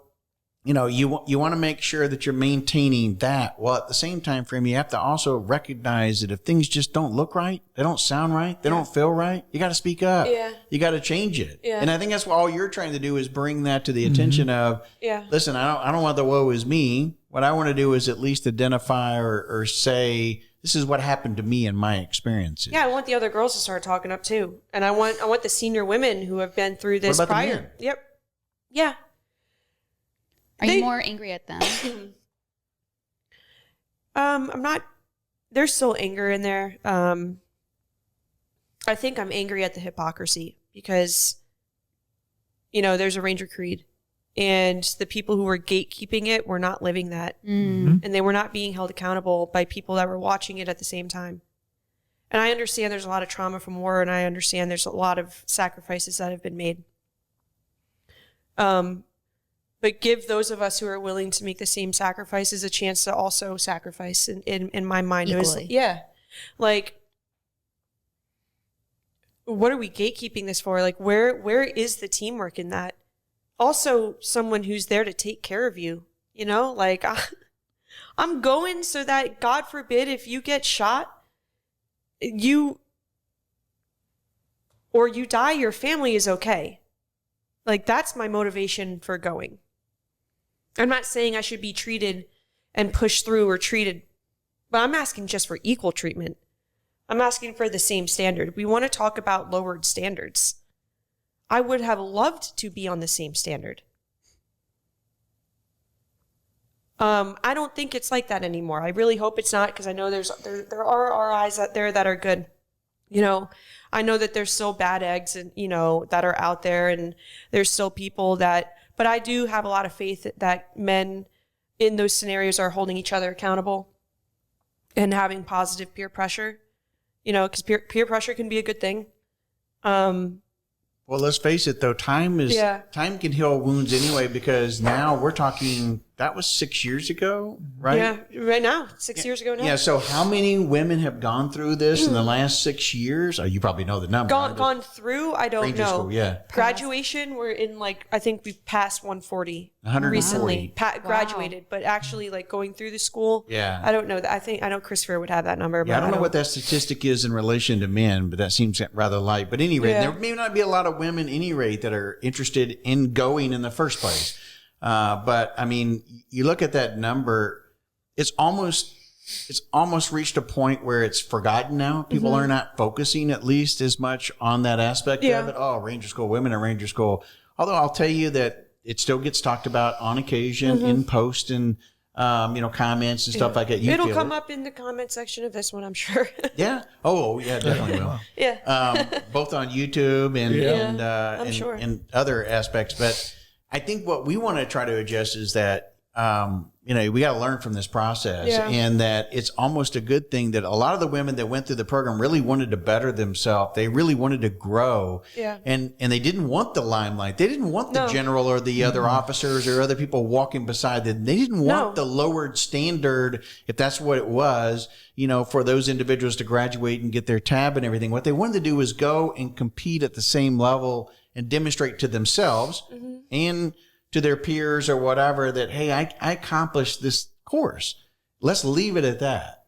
you know, you want to make sure that you're maintaining that. Well, at the same time frame, you have to also recognize that if things just don't look right, they don't sound right, they don't feel right, you got to speak up. Yeah. You got to change it. Yeah. And I think that's what all you're trying to do is bring that to the attention of, listen, I don't want the woe is me. What I want to do is at least identify or say, this is what happened to me in my experiences. Yeah, I want the other girls to start talking up too. And I want the senior women who have been through this What about the prior. men? Yep. Yeah. Are you more angry at them? I'm not, there's still anger in there. I think I'm angry at the hypocrisy because, you know, there's a Ranger Creed and the people who were gatekeeping it were not living that. And they were not being held accountable by people that were watching it at the same time. And I understand there's a lot of trauma from war, and I understand there's a lot of sacrifices that have been made. But give those of us who are willing to make the same sacrifices a chance to also sacrifice. In my mind, Equally. it was, like, what are we gatekeeping this for? Like, where is the teamwork in that? Also, someone who's there to take care of you. You know, like, I'm going so that, God forbid, if you get shot, or you die, your family is okay. Like, that's my motivation for going. I'm not saying I should be treated and pushed through or treated, but I'm asking just for equal treatment. I'm asking for the same standard. We want to talk about lowered standards. I would have loved to be on the same standard. I don't think it's like that anymore. I really hope it's not, because I know there are RIs out there that are good. You know, I know that there's still bad eggs and, you know, that are out there, and there's still people that, but I do have a lot of faith that men in those scenarios are holding each other accountable and having positive peer pressure, you know, because peer pressure can be a good thing. Well, let's face it, though, time can heal wounds anyway, because now we're talking, that was 6 years ago, right? Yeah, right now, 6 years ago now. Yeah, so how many women have gone through this in the last 6 years? Oh, you probably know the number. Gone through, I don't Ranger know. School, yeah. Graduation, we're in, like, I think we've passed 140 recently. Graduated, but actually, like, going through the school, I don't know. I know Christopher would have that number. Yeah, but I don't know what that statistic is in relation to men, but that seems rather light. But at any rate, there may not be a lot of women, at any rate, that are interested in going in the first place. But I mean, you look at that number, it's almost reached a point where it's forgotten now. People are not focusing at least as much on that aspect of it. Oh, Ranger School, women in Ranger School. Although I'll tell you that it still gets talked about on occasion in post and, you know, comments and stuff like that. It'll come up in the comment section of this one, I'm sure. Yeah. Oh, yeah, definitely will. Both on YouTube and I'm sure. and other aspects. But I think what we want to try to adjust is that we got to learn from this process, and that it's almost a good thing that a lot of the women that went through the program really wanted to better themselves. They really wanted to grow, and they didn't want the limelight. They didn't want the general or the other officers or other people walking beside them. They didn't want the lowered standard, if that's what it was, for those individuals to graduate and get their tab and everything. What they wanted to do was go and compete at the same level and demonstrate to themselves and to their peers or whatever that, hey, I accomplished this course. Let's leave it at that.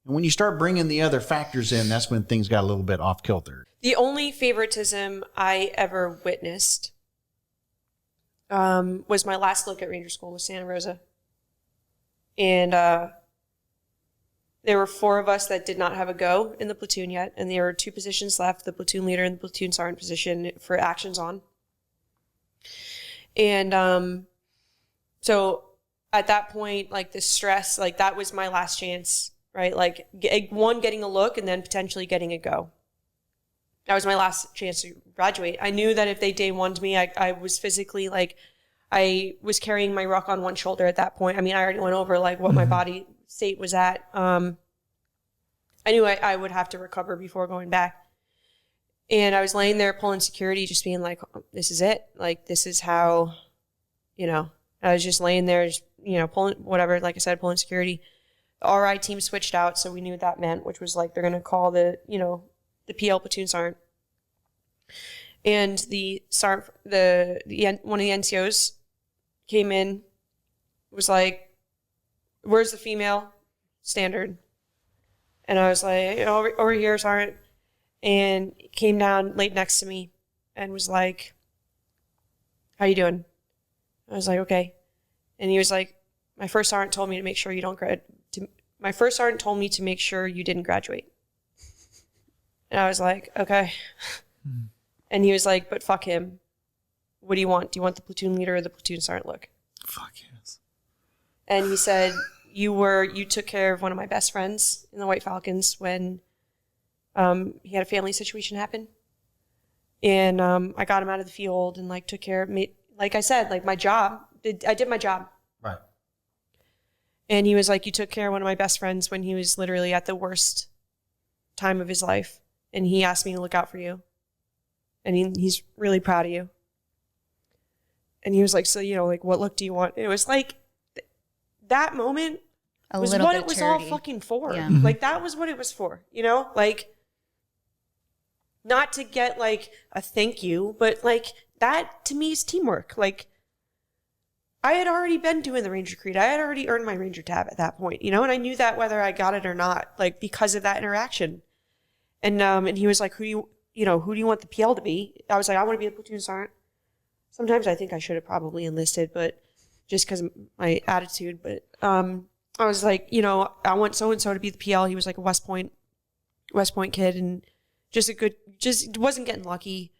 And when you start bringing the other factors in, that's when things got a little bit off kilter. The only favoritism I ever witnessed was my last look at Ranger School with Santa Rosa. And there were 4 of us that did not have a go in the platoon yet. And there were 2 positions left, the platoon leader and the platoon sergeant position for actions on. And so at that point, like the stress, like that was my last chance, right? Like getting a look and then potentially getting a go. That was my last chance to graduate. I knew that if they day one'd me, I was physically like, I was carrying my ruck on one shoulder at that point. I mean, I already went over like what my body state was at. I knew I would have to recover before going back. And I was laying there pulling security, just being like, this is it. Like, this is how, I was just laying there, just, pulling whatever, like I said, pulling security. The RI team switched out, so we knew what that meant, which was like, they're going to call the PL platoon sergeant. And the sergeant, one of the NCOs came in, was like, where's the female standard? And I was like, over here, sergeant. And he came down, laid next to me, and was like, how you doing? I was like, okay. And he was like, my first sergeant told me to make sure you don't my first sergeant told me to make sure you didn't graduate. And I was like, okay. And he was like, but fuck him. What do you want? Do you want the platoon leader or the platoon sergeant look? Fuck yes. And he said, you took care of one of my best friends in the White Falcons when he had a family situation happen. And I got him out of the field and like took care of me. Like I said, like my job, I did my job. Right. And he was like, you took care of one of my best friends when he was literally at the worst time of his life. And he asked me to look out for you. And he's really proud of you. And he was like, so, like, what look do you want? And it was like, that moment was what it was all fucking for. Yeah. Like, that was what it was for, Like, not to get, like, a thank you, but, like, that, to me, is teamwork. Like, I had already been doing the Ranger Creed. I had already earned my Ranger tab at that point, and I knew that whether I got it or not, like, because of that interaction. And he was like, who do you want the PL to be? I was like, I want to be a platoon sergeant. Sometimes I think I should have probably enlisted, but just because of my attitude. But I was like, I want so-and-so to be the PL. He was like a West Point kid, and just wasn't getting lucky.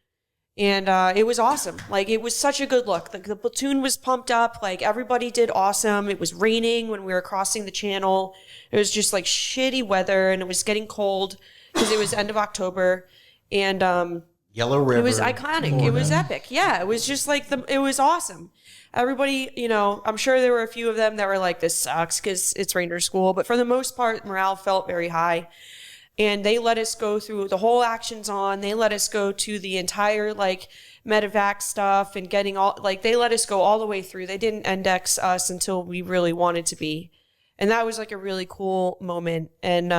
And it was awesome. Like, it was such a good look. Like, the platoon was pumped up. Like, everybody did awesome. It was raining when we were crossing the channel. It was just like shitty weather, and it was getting cold because it was end of October. And Yellow River. It was iconic. It was epic. Yeah, it was just like it was awesome. Everybody, I'm sure there were a few of them that were like, this sucks because it's Ranger School. But for the most part, morale felt very high. And they let us go through the whole actions on. They let us go to the entire, like, medevac stuff and getting all, like, they let us go all the way through. They didn't index us until we really wanted to be. And that was, like, a really cool moment. And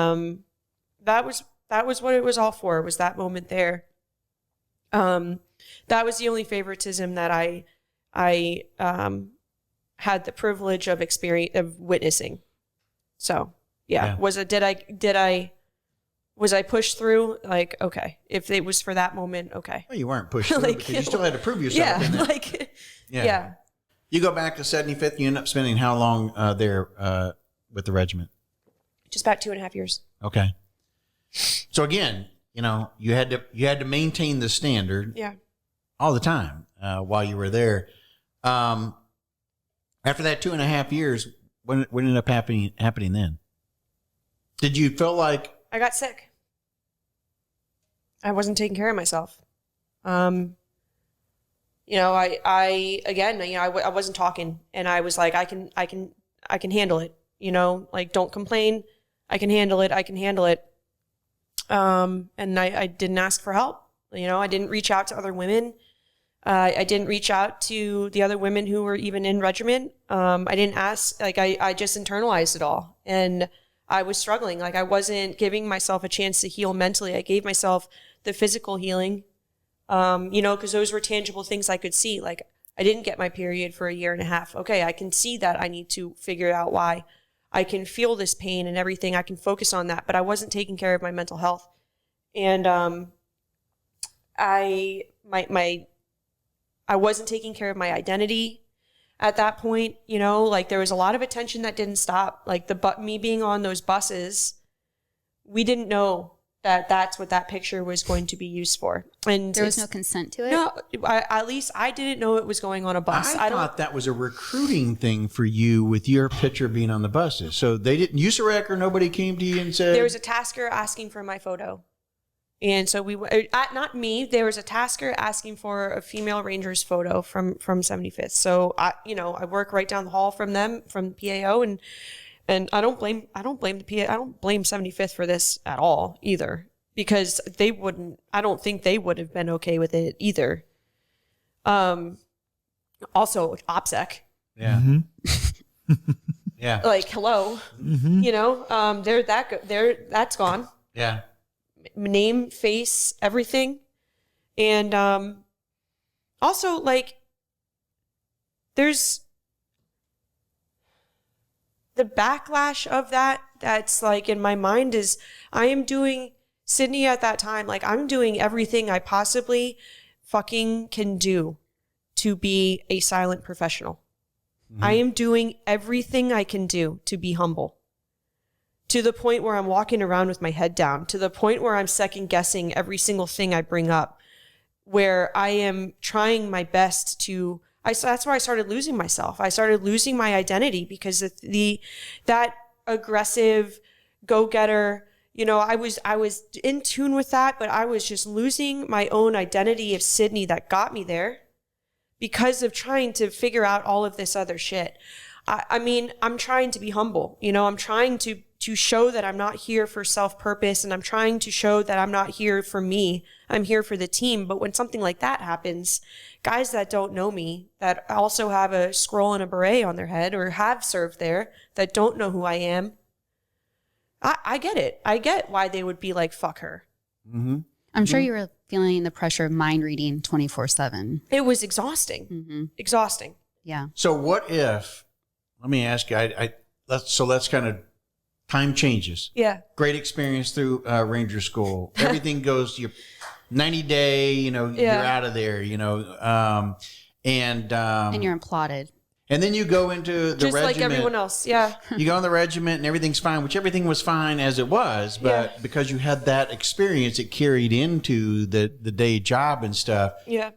that was what it was all for, was that moment there. That was the only favoritism that I had the privilege of witnessing. So, yeah. Was I pushed through? Like, okay. If it was for that moment, okay. Well, you weren't pushed through because you still had to prove yourself. Yeah, in that. like, yeah. Yeah. You go back to 75th, you end up spending how long there with the regiment? Just about 2.5 years. Okay. So again, you had to maintain the standard. Yeah. All the time while you were there. After that 2.5 years, what ended up happening then? Did you feel like I got sick? I wasn't taking care of myself. You know, I again, you know, I wasn't talking, and I was like, I can handle it. You know, like, don't complain. I can handle it. I can handle it. And I didn't ask for help. You know, I didn't reach out to other women. I didn't reach out to the other women who were even in regiment. I didn't ask, like, I just internalized it all. And I was struggling. Like, I wasn't giving myself a chance to heal mentally. I gave myself the physical healing, you know, because those were tangible things I could see. Like, I didn't get my period for a year and a half. Okay, I can see that. I need to figure out why. I can feel this pain and everything. I can focus on that, but I wasn't taking care of my mental health. And I wasn't taking care of my identity at that point. You know, like, there was a lot of attention that didn't stop. Like, me being on those buses, we didn't know that that's what that picture was going to be used for. And there was no consent to it? No, at least I didn't know it was going on a bus. I thought that was a recruiting thing for you with your picture being on the buses. So they didn't use a rec, or nobody came to you and said... There was a tasker asking for my photo. And so not me, there was a tasker asking for a female Ranger's photo from 75th. So I work right down the hall from them, from PAO, and I don't blame the PA. I don't blame 75th for this at all either, because I don't think they would have been okay with it either. Also OPSEC. Yeah. Mm-hmm. Yeah. Like, hello, Mm-hmm. you know, that's gone. Yeah. Name, face, everything. And also, like, there's the backlash of that's like in my mind is I am doing, Sidney at that time, like, I'm doing everything I possibly fucking can do to be a silent professional. Mm-hmm. I am doing everything I can do to be humble. To the point where I'm walking around with my head down, to the point where I'm second guessing every single thing I bring up, where I am trying my best to, that's where I started losing myself. I started losing my identity because that aggressive go-getter, you know, I was in tune with that, but I was just losing my own identity of Sidney that got me there because of trying to figure out all of this other shit. I mean, I'm trying to be humble, you know, I'm trying to show that I'm not here for self-purpose, and I'm trying to show that I'm not here for me. I'm here for the team. But when something like that happens, guys that don't know me, that also have a scroll and a beret on their head or have served there, that don't know who I am, I get it. I get why they would be like, fuck her. Mm-hmm. I'm sure you were feeling the pressure of mind reading 24/7. It was exhausting. Mm-hmm. Exhausting. Yeah. So what if, let me ask you, let's kind of, time changes. Yeah. Great experience through Ranger School. Everything goes, your 90-day, you know, you're out of there, you know, and you're applauded. And then you go into the just regiment. Like everyone else, yeah. You go in the regiment and everything's fine, which everything was fine as it was, but because you had that experience, it carried into the day job and stuff. Yeah.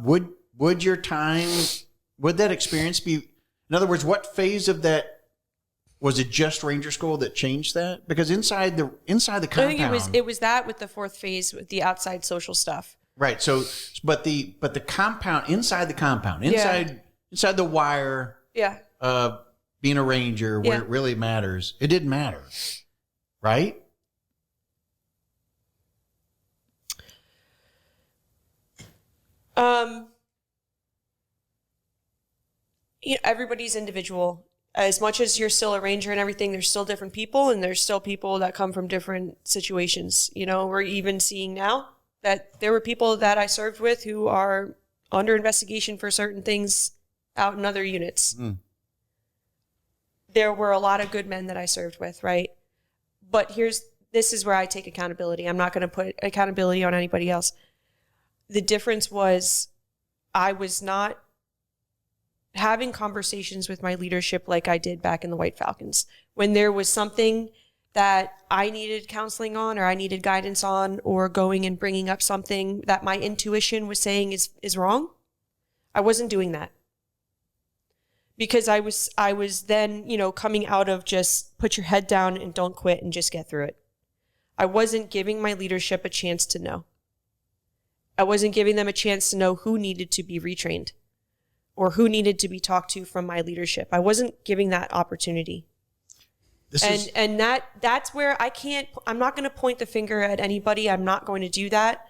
Would your time, would that experience be, in other words, what phase of that, was it just Ranger School that changed that? Because inside the compound, I think it was that with the fourth phase with the outside social stuff. Right. So, but the compound, inside the wire. Yeah. Being a Ranger, where it really matters, it didn't matter, right? You know, everybody's individual. As much as you're still a Ranger and everything, there's still different people, and there's still people that come from different situations. You know, we're even seeing now that there were people that I served with who are under investigation for certain things out in other units. Mm. There were a lot of good men that I served with, right? But this is where I take accountability. I'm not going to put accountability on anybody else. The difference was I was not having conversations with my leadership like I did back in the White Falcons. When there was something that I needed counseling on, or I needed guidance on, or going and bringing up something that my intuition was saying is wrong, I wasn't doing that. Because I was then, you know, coming out of just put your head down and don't quit and just get through it. I wasn't giving my leadership a chance to know. I wasn't giving them a chance to know who needed to be retrained or who needed to be talked to from my leadership. I wasn't giving that opportunity. That's where I'm not going to point the finger at anybody. I'm not going to do that.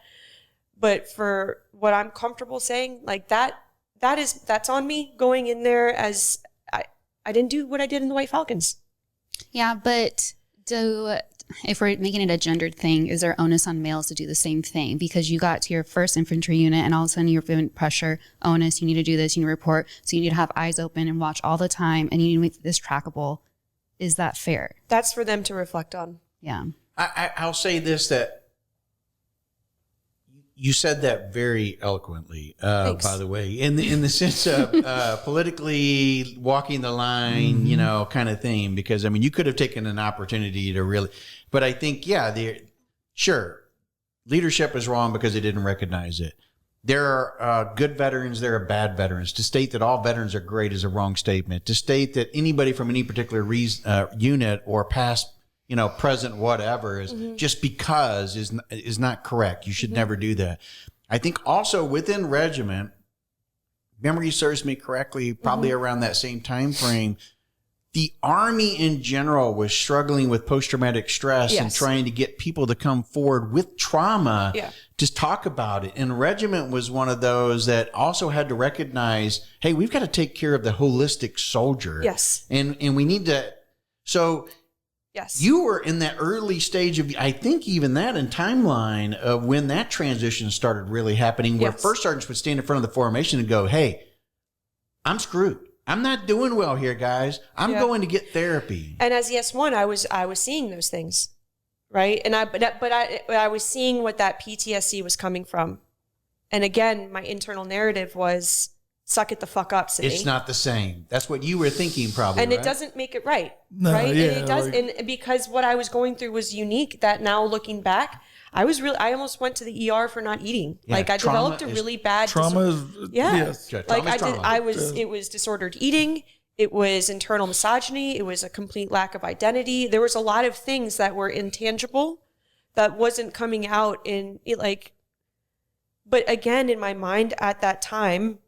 But for what I'm comfortable saying, like that's on me going in there as I didn't do what I did in the White Falcons. Yeah, but if we're making it a gendered thing, is there onus on males to do the same thing? Because you got to your first infantry unit and all of a sudden you're feeling pressure, onus, you need to do this, you need to report. So you need to have eyes open and watch all the time and you need to make this trackable. Is that fair? That's for them to reflect on. Yeah. I'll say this, that you said that very eloquently, by the way, in the sense of politically walking the line, kind of thing. Because, I mean, you could have taken an opportunity to really, but I think, sure, leadership is wrong because they didn't recognize it. There are good veterans, there are bad veterans. To state that all veterans are great is a wrong statement. To state that anybody from any particular unit or past, present, whatever, is just because is not correct. You should never do that. I think also within regiment, memory serves me correctly, probably around that same time frame, the Army in general was struggling with post-traumatic stress and trying to get people to come forward with trauma to talk about it. And regiment was one of those that also had to recognize, hey, we've got to take care of the holistic soldier. Yes. And we need to, so you were in that early stage of, I think even that in timeline of when that transition started really happening, where first sergeants would stand in front of the formation and go, hey, I'm screwed. I'm not doing well here, guys. I'm going to get therapy. And as ES1, I was seeing those things, right? And I was seeing what that PTSD was coming from. And again, my internal narrative was, suck it the fuck up, Sidney. It's not the same. That's what you were thinking, probably. And right? it doesn't make it right, No, right? yeah, and it does, and because what I was going through was unique. That now looking back, I almost went to the ER for not eating. Yeah, like I developed a really bad trauma. Yes. Like it was disordered eating. It was internal misogyny. It was a complete lack of identity. There was a lot of things that were intangible that wasn't coming out in it. But again, in my mind at that time,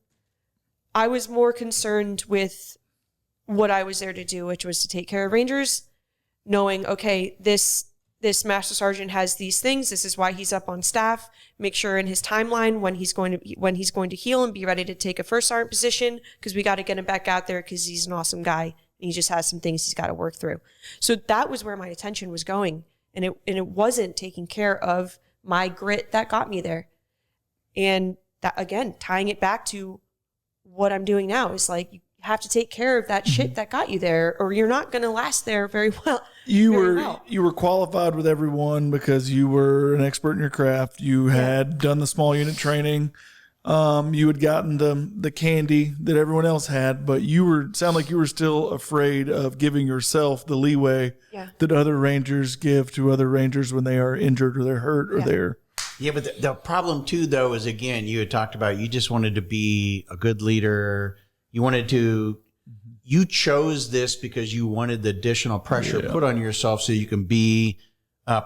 I was more concerned with what I was there to do, which was to take care of Rangers, knowing, okay, this master sergeant has these things. This is why he's up on staff. Make sure in his timeline when he's going to heal and be ready to take a first sergeant position, because we got to get him back out there because he's an awesome guy and he just has some things he's got to work through. So that was where my attention was going, and it wasn't taking care of my grit that got me there. And that, again, tying it back to what I'm doing now is like, you have to take care of that shit that got you there, or you're not going to last there very well. You were qualified with everyone because you were an expert in your craft. You had done the small unit training. You had gotten the candy that everyone else had, but sound like you were still afraid of giving yourself the leeway that other Rangers give to other Rangers when they are injured or they're hurt or they're. Yeah, but the problem too, though, is again, you had talked about, you just wanted to be a good leader. You chose this because you wanted the additional pressure put on yourself so you can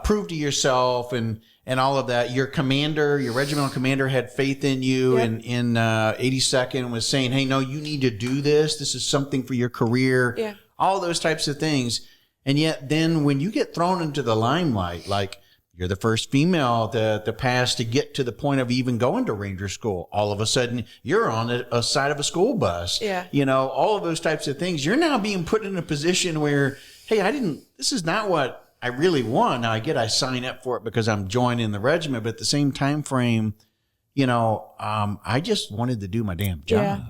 prove to yourself and all of that. Your regimental commander had faith in you and in 82nd was saying, hey, no, you need to do this. This is something for your career. Yeah. All those types of things. And yet then when you get thrown into the limelight, like, you're the first female to pass to get to the point of even going to Ranger School. All of a sudden, you're on a side of a school bus. Yeah. All of those types of things. You're now being put in a position where, hey, this is not what I really want. Now, I sign up for it because I'm joining the regiment, but at the same time frame, I just wanted to do my damn job. Yeah.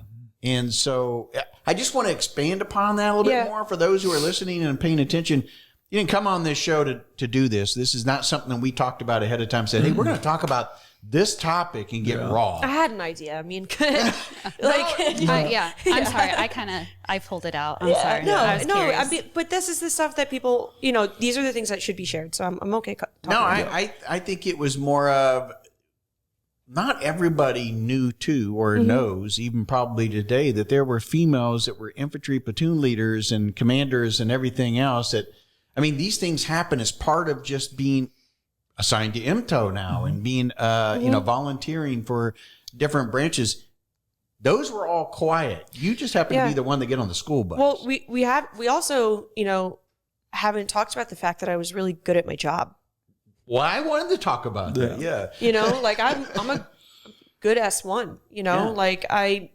And so I just want to expand upon that a little bit more for those who are listening and paying attention. You didn't come on this show to do this. This is not something that we talked about ahead of time. Said, hey, we're going to talk about this topic and get raw. I had an idea. I mean, I'm sorry. I pulled it out. I'm sorry. No. But this is the stuff that people, these are the things that should be shared. So I'm okay. I think it was more of, not everybody knew or knows, even probably today, that there were females that were infantry platoon leaders and commanders and everything else that, these things happen as part of just being assigned to MTO now and being, volunteering for different branches. Those were all quiet. You just happen to be the one that get on the school bus. Well, we also, haven't talked about the fact that I was really good at my job. Well, I wanted to talk about that. Yeah. I'm a good S1, I'm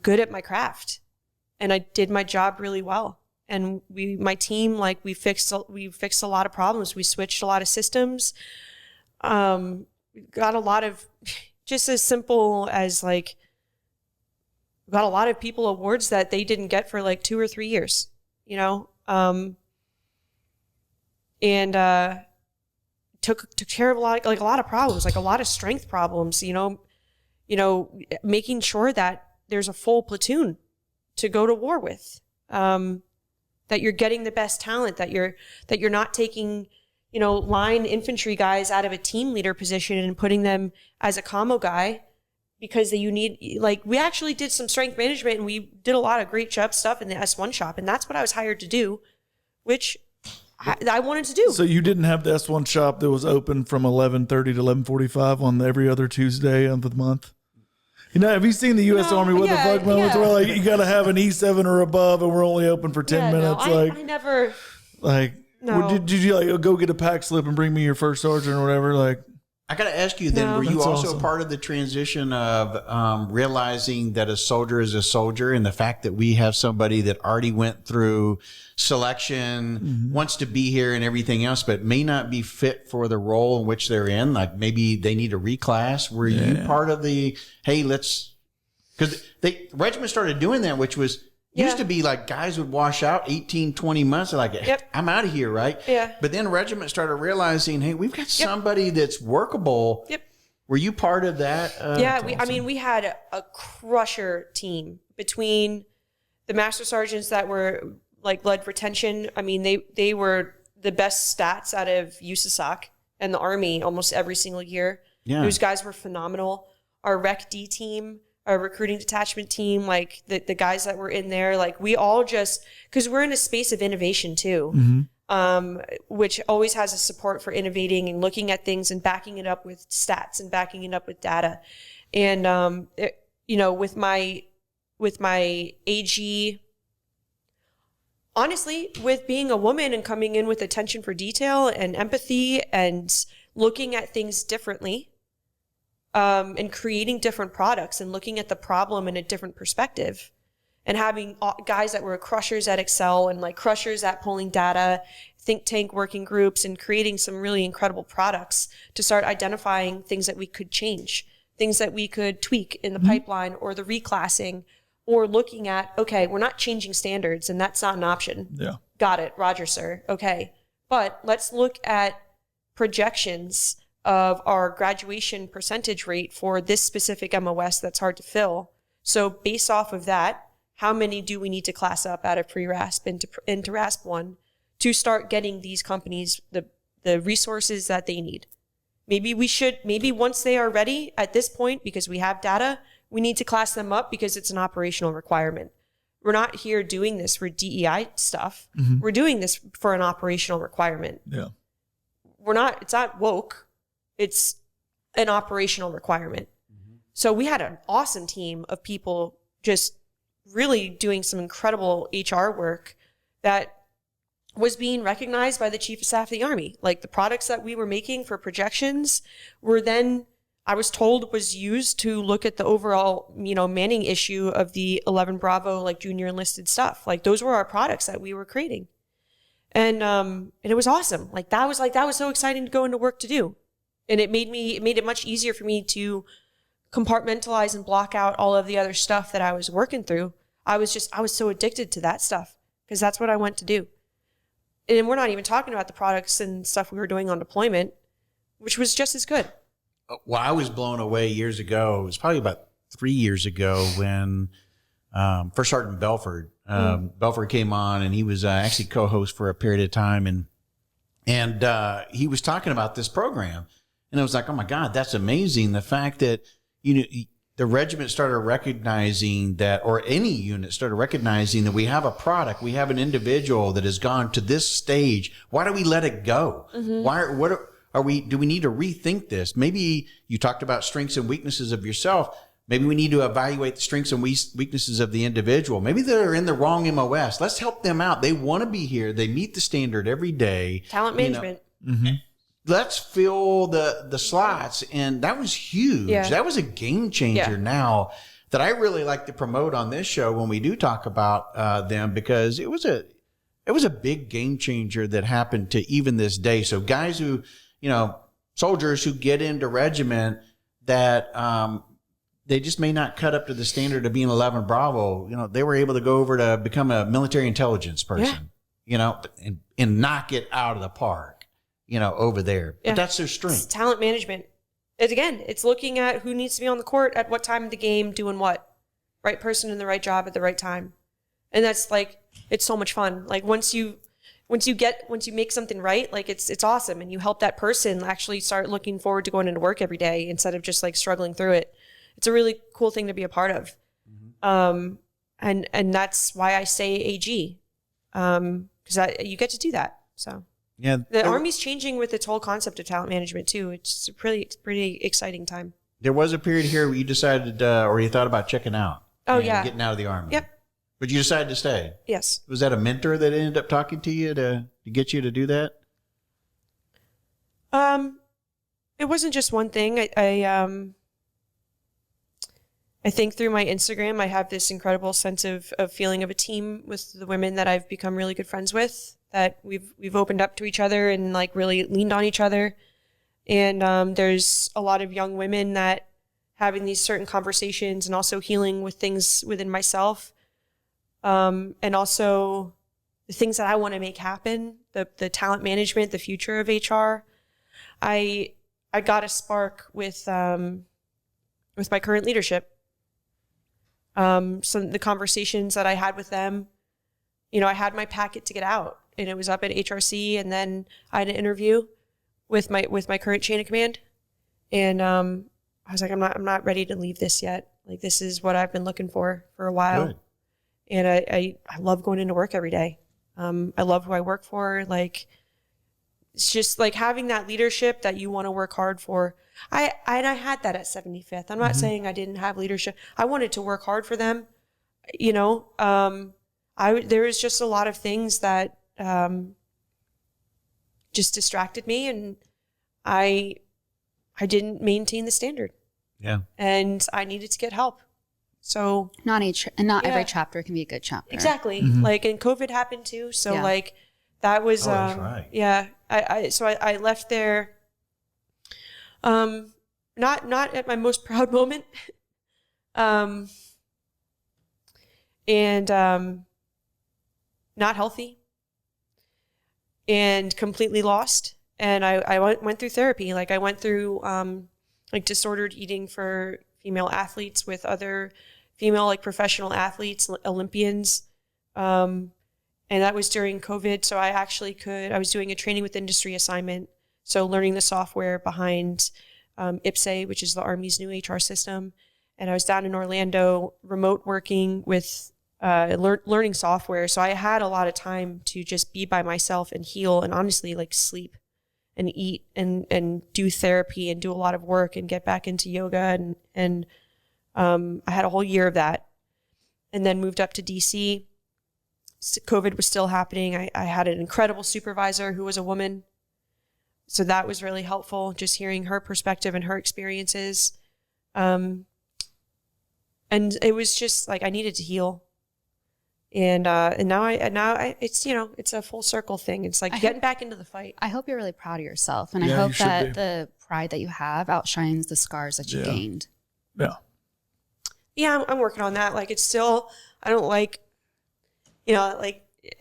good at my craft and I did my job really well. And my team, we fixed a lot of problems. We switched a lot of systems. Got a lot of, just as simple as got a lot of people awards that they didn't get for 2 or 3 years, and took care of a lot of problems, a lot of strength problems, making sure that there's a full platoon to go to war with, that you're getting the best talent, that you're not taking, line infantry guys out of a team leader position and putting them as a commo guy because we actually did some strength management and we did a lot of great job stuff in the S1 shop. And that's what I was hired to do, which I wanted to do. So you didn't have the S1 shop that was open from 11:30 to 11:45 on every other Tuesday of the month? Have you seen the U.S. Army What the Fuck moments where you got to have an E7 or above and we're only open for 10 minutes? I never. No. Did you go get a pack slip and bring me your first sergeant or whatever? I got to ask you then, were you That's also awesome. part of the transition of realizing that a soldier is a soldier and the fact that we have somebody that already went through selection, wants to be here and everything else, but may not be fit for the role in which they're in? Maybe they need a reclass. Were you part of the, hey, because the regiment started doing that, which was, used to be guys would wash out 18, 20 months. They're I'm out of here, right? Yeah. But then regiment started realizing, hey, we've got somebody that's workable. Yep. Were you part of that? We had a crusher team between the master sergeants that were led retention. They were the best stats out of USASOC and the Army almost every single year. Yeah. Those guys were phenomenal. Our Rec D team, our recruiting detachment team, the guys that were in there, we all just, because we're in a space of innovation too, which always has a support for innovating and looking at things and backing it up with stats and backing it up with data. And, with my AG, honestly, with being a woman and coming in with attention for detail and empathy and looking at things differently, and creating different products and looking at the problem in a different perspective, and having guys that were crushers at Excel and crushers at pulling data, think tank working groups, and creating some really incredible products to start identifying things that we could change, things that we could tweak in the pipeline or the reclassing, or looking at, okay, we're not changing standards and that's not an option. Yeah. Got it. Roger, sir. Okay. But let's look at projections of our graduation percentage rate for this specific MOS that's hard to fill. So based off of that, how many do we need to class up out of pre-RASP into RASP 1 to start getting these companies the resources that they need? Maybe once they are ready at this point, because we have data, we need to class them up because it's an operational requirement. We're not here doing this for DEI stuff. We're doing this for an operational requirement. Yeah. It's not woke. It's an operational requirement. So we had an awesome team of people just really doing some incredible HR work that was being recognized by the Chief of Staff of the Army. The products that we were making for projections were then, I was told, was used to look at the overall, manning issue of the 11 Bravo, junior enlisted stuff. Those were our products that we were creating. And it was awesome. That was so exciting to go into work to do. And it made it much easier for me to compartmentalize and block out all of the other stuff that I was working through. I was so addicted to that stuff because that's what I went to do. And we're not even talking about the products and stuff we were doing on deployment, which was just as good. Well, I was blown away years ago. It was probably about 3 years ago when First Sergeant Belford came on, and he was actually co-host for a period of time, and he was talking about this program. And I was like, oh my God, that's amazing. The fact that, the regiment started recognizing that, or any unit started recognizing that we have a product, we have an individual that has gone to this stage. Why do we let it go? Do we need to rethink this? Maybe you talked about strengths and weaknesses of yourself. Maybe we need to evaluate the strengths and weaknesses of the individual. Maybe they're in the wrong MOS. Let's help them out. They want to be here. They meet the standard every day. Talent management. Let's fill the slots. And that was huge. Yeah. That was a game changer now that I really like to promote on this show when we do talk about them, because it was a big game changer that happened to even this day. So guys who, soldiers who get into regiment that they just may not cut up to the standard of being 11 Bravo. They were able to go over to become a military intelligence person, and knock it out of the park. Over there. But that's their strength. It's talent management. It's looking at who needs to be on the court at what time of the game, doing what. Right person in the right job at the right time. And that's it's so much fun. Once you make something right, it's awesome. And you help that person actually start looking forward to going into work every day instead of just struggling through it. It's a really cool thing to be a part of. And that's why I say AG. Because you get to do that. So. Yeah, the Army's changing with its whole concept of talent management too. It's pretty exciting time. There was a period here where you decided, or you thought about checking out. Getting out of the Army. Yep. But you decided to stay. Yes. Was that a mentor that ended up talking to you to get you to do that? It wasn't just one thing. I think through my Instagram, I have this incredible sense of feeling of a team with the women that I've become really good friends with. That we've opened up to each other and really leaned on each other. And there's a lot of young women that having these certain conversations and also healing with things within myself. And also the things that I want to make happen, the talent management, the future of HR. I got a spark with my current leadership. So the conversations that I had with them, I had my packet to get out. And it was up at HRC, and then I had an interview with my current chain of command, and I was like, I'm not ready to leave this yet. This is what I've been looking for a while, Good. And I love going into work every day. I love who I work for. It's just having that leadership that you want to work hard for. I had that at 75th. I'm not saying I didn't have leadership. I wanted to work hard for them. There was just a lot of things that just distracted me, and I didn't maintain the standard. Yeah. And I needed to get help. So not every chapter can be a good chapter. Exactly. And COVID happened too. So that was that's right. Yeah. I left there not at my most proud moment. And not healthy. And completely lost. And I went through therapy. I went through disordered eating for female athletes with other female professional athletes, Olympians. And that was during COVID. So I was doing a training with industry assignment. So learning the software behind IPSE, which is the Army's new HR system. And I was down in Orlando, remote working with learning software. So I had a lot of time to just be by myself and heal and honestly sleep and eat and do therapy and do a lot of work and get back into yoga. And I had a whole year of that, and then moved up to DC. COVID was still happening. I had an incredible supervisor who was a woman. So that was really helpful, just hearing her perspective and her experiences. And it was just I needed to heal. And now it's it's a full circle thing. It's getting back into the fight. I hope you're really proud of yourself, and I hope that the pride that you have outshines the scars that you gained. Yeah. Yeah, I'm working on that. It's still, I don't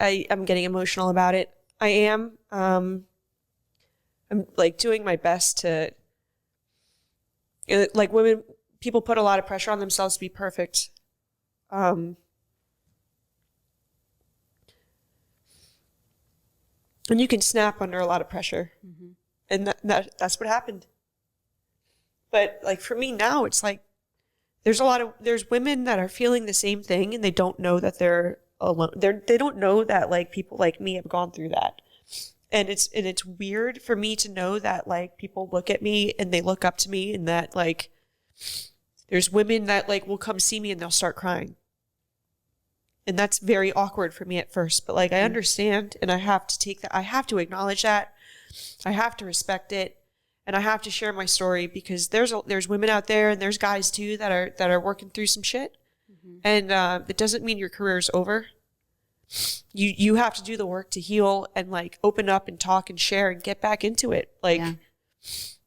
I'm getting emotional about it. I am. I'm doing my best to, people put a lot of pressure on themselves to be perfect. And you can snap under a lot of pressure. Mm-hmm. And that's what happened. But for me now, it's there's women that are feeling the same thing and they don't know that they're alone. They don't know that like people like me have gone through that. And it's weird for me to know that like people look at me and they look up to me, and that like there's women that like will come see me and they'll start crying. And that's very awkward for me at first, but like I understand, and I have to take that. I have to acknowledge that. I have to respect it, and I have to share my story, because there's women out there, and there's guys too that are working through some shit. Mm-hmm. And it doesn't mean your career is over. You have to do the work to heal and like open up and talk and share and get back into it. Like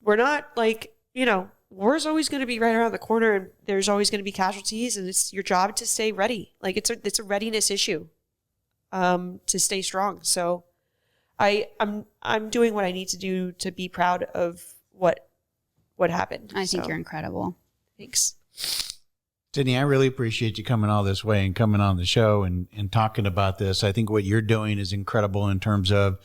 we're not like, war's always going to be right around the corner, and there's always going to be casualties, and it's your job to stay ready. Like it's a readiness issue, to stay strong. So I'm doing what I need to do to be proud of what happened. I think you're incredible. Thanks. Sidney, I really appreciate you coming all this way and coming on the show and talking about this. I think what you're doing is incredible in terms of,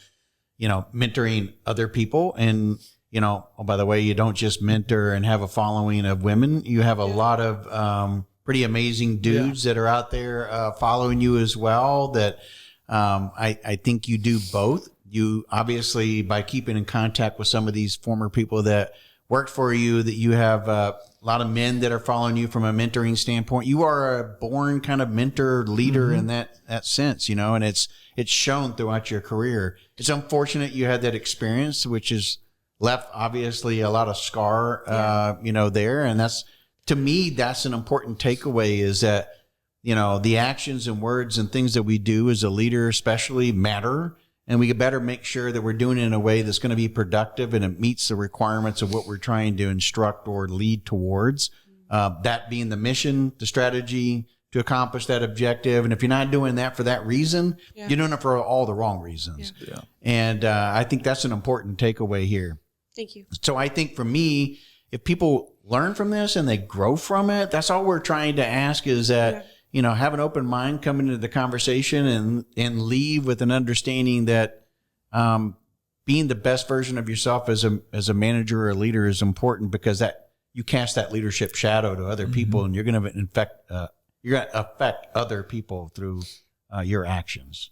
mentoring other people. And, oh, by the way, you don't just mentor and have a following of women. You have a lot of pretty amazing dudes that are out there following you as well, that I think you do both. You obviously, by keeping in contact with some of these former people that worked for you, that you have a lot of men that are following you from a mentoring standpoint. You are a born kind of mentor leader in that sense, and it's shown throughout your career. It's unfortunate you had that experience, which has left obviously a lot of scar, there. And that's, to me, that's an important takeaway, is that, the actions and words and things that we do as a leader especially matter. And we better make sure that we're doing it in a way that's going to be productive and it meets the requirements of what we're trying to instruct or lead towards. That being the mission, the strategy to accomplish that objective. And if you're not doing that for that reason, you're doing it for all the wrong reasons. Yeah. And I think that's an important takeaway here. Thank you. So I think for me, if people learn from this and they grow from it, that's all we're trying to ask, is that have an open mind, come into the conversation and leave with an understanding that being the best version of yourself as a manager or a leader is important, because that you cast that leadership shadow to other people, and you're going to affect other people through your actions.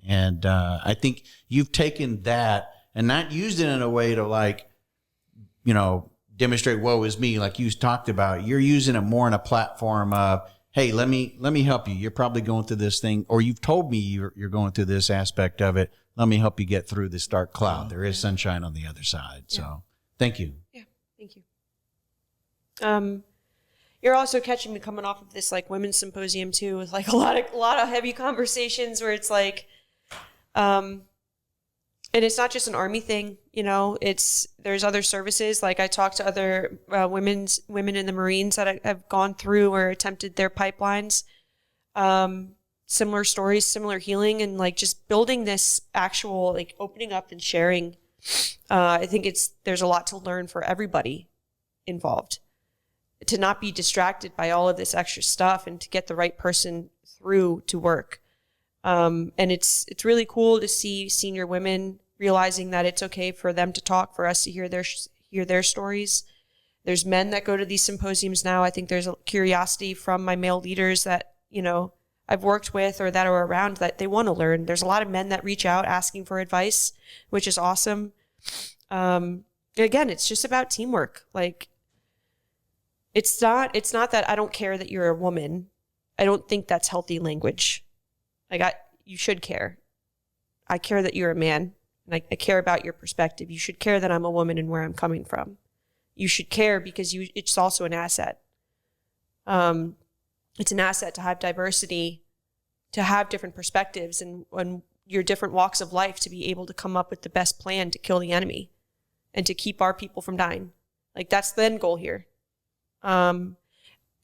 And I think you've taken that and not used it in a way to demonstrate woe is me, like you talked about. You're using it more in a platform of, hey, let me help you. You're probably going through this thing, or you've told me you're going through this aspect of it. Let me help you get through this dark cloud. There is sunshine on the other side. So thank you. Yeah, thank you. You're also catching me coming off of this like women's symposium too, with like a lot of heavy conversations where it's like, and it's not just an Army thing, there's other services. Like I talked to other women in the Marines that have gone through or attempted their pipelines. Similar stories, similar healing, and like just building this actual, like opening up and sharing. I think there's a lot to learn for everybody involved, to not be distracted by all of this extra stuff and to get the right person through to work. And it's really cool to see senior women realizing that it's okay for them to talk, for us to hear their stories. There's men that go to these symposiums now. I think there's a curiosity from my male leaders that, I've worked with or that are around, that they want to learn. There's a lot of men that reach out asking for advice, which is awesome. Again, it's just about teamwork. Like it's not that I don't care that you're a woman. I don't think that's healthy language. You should care. I care that you're a man, and I care about your perspective. You should care that I'm a woman and where I'm coming from. You should care because it's also an asset. It's an asset to have diversity, to have different perspectives and your different walks of life, to be able to come up with the best plan to kill the enemy and to keep our people from dying. Like that's the end goal here. And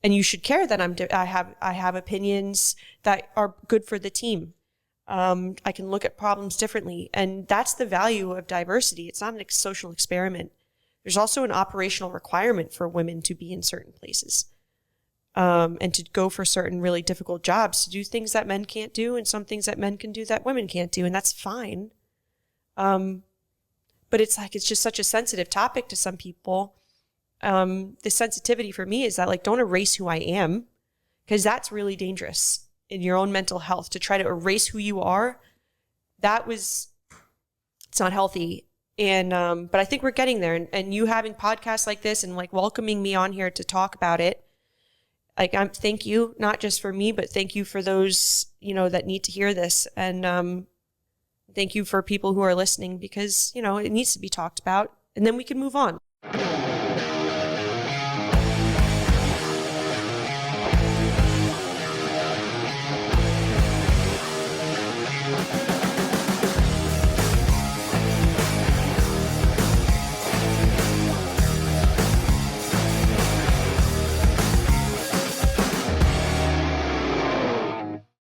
you should care that I have opinions that are good for the team. I can look at problems differently, and that's the value of diversity. It's not a social experiment. There's also an operational requirement for women to be in certain places, and to go for certain really difficult jobs, to do things that men can't do, and some things that men can do that women can't do, and that's fine. But it's just such a sensitive topic to some people. the sensitivity for me is that like, don't erase who I am, because that's really dangerous in your own mental health to try to erase who you are. It's not healthy. And, but I think we're getting there, and you having podcasts like this and like welcoming me on here to talk about it. Like, thank you, not just for me, but thank you for those, that need to hear this. And, thank you for people who are listening, because, it needs to be talked about, and then we can move on.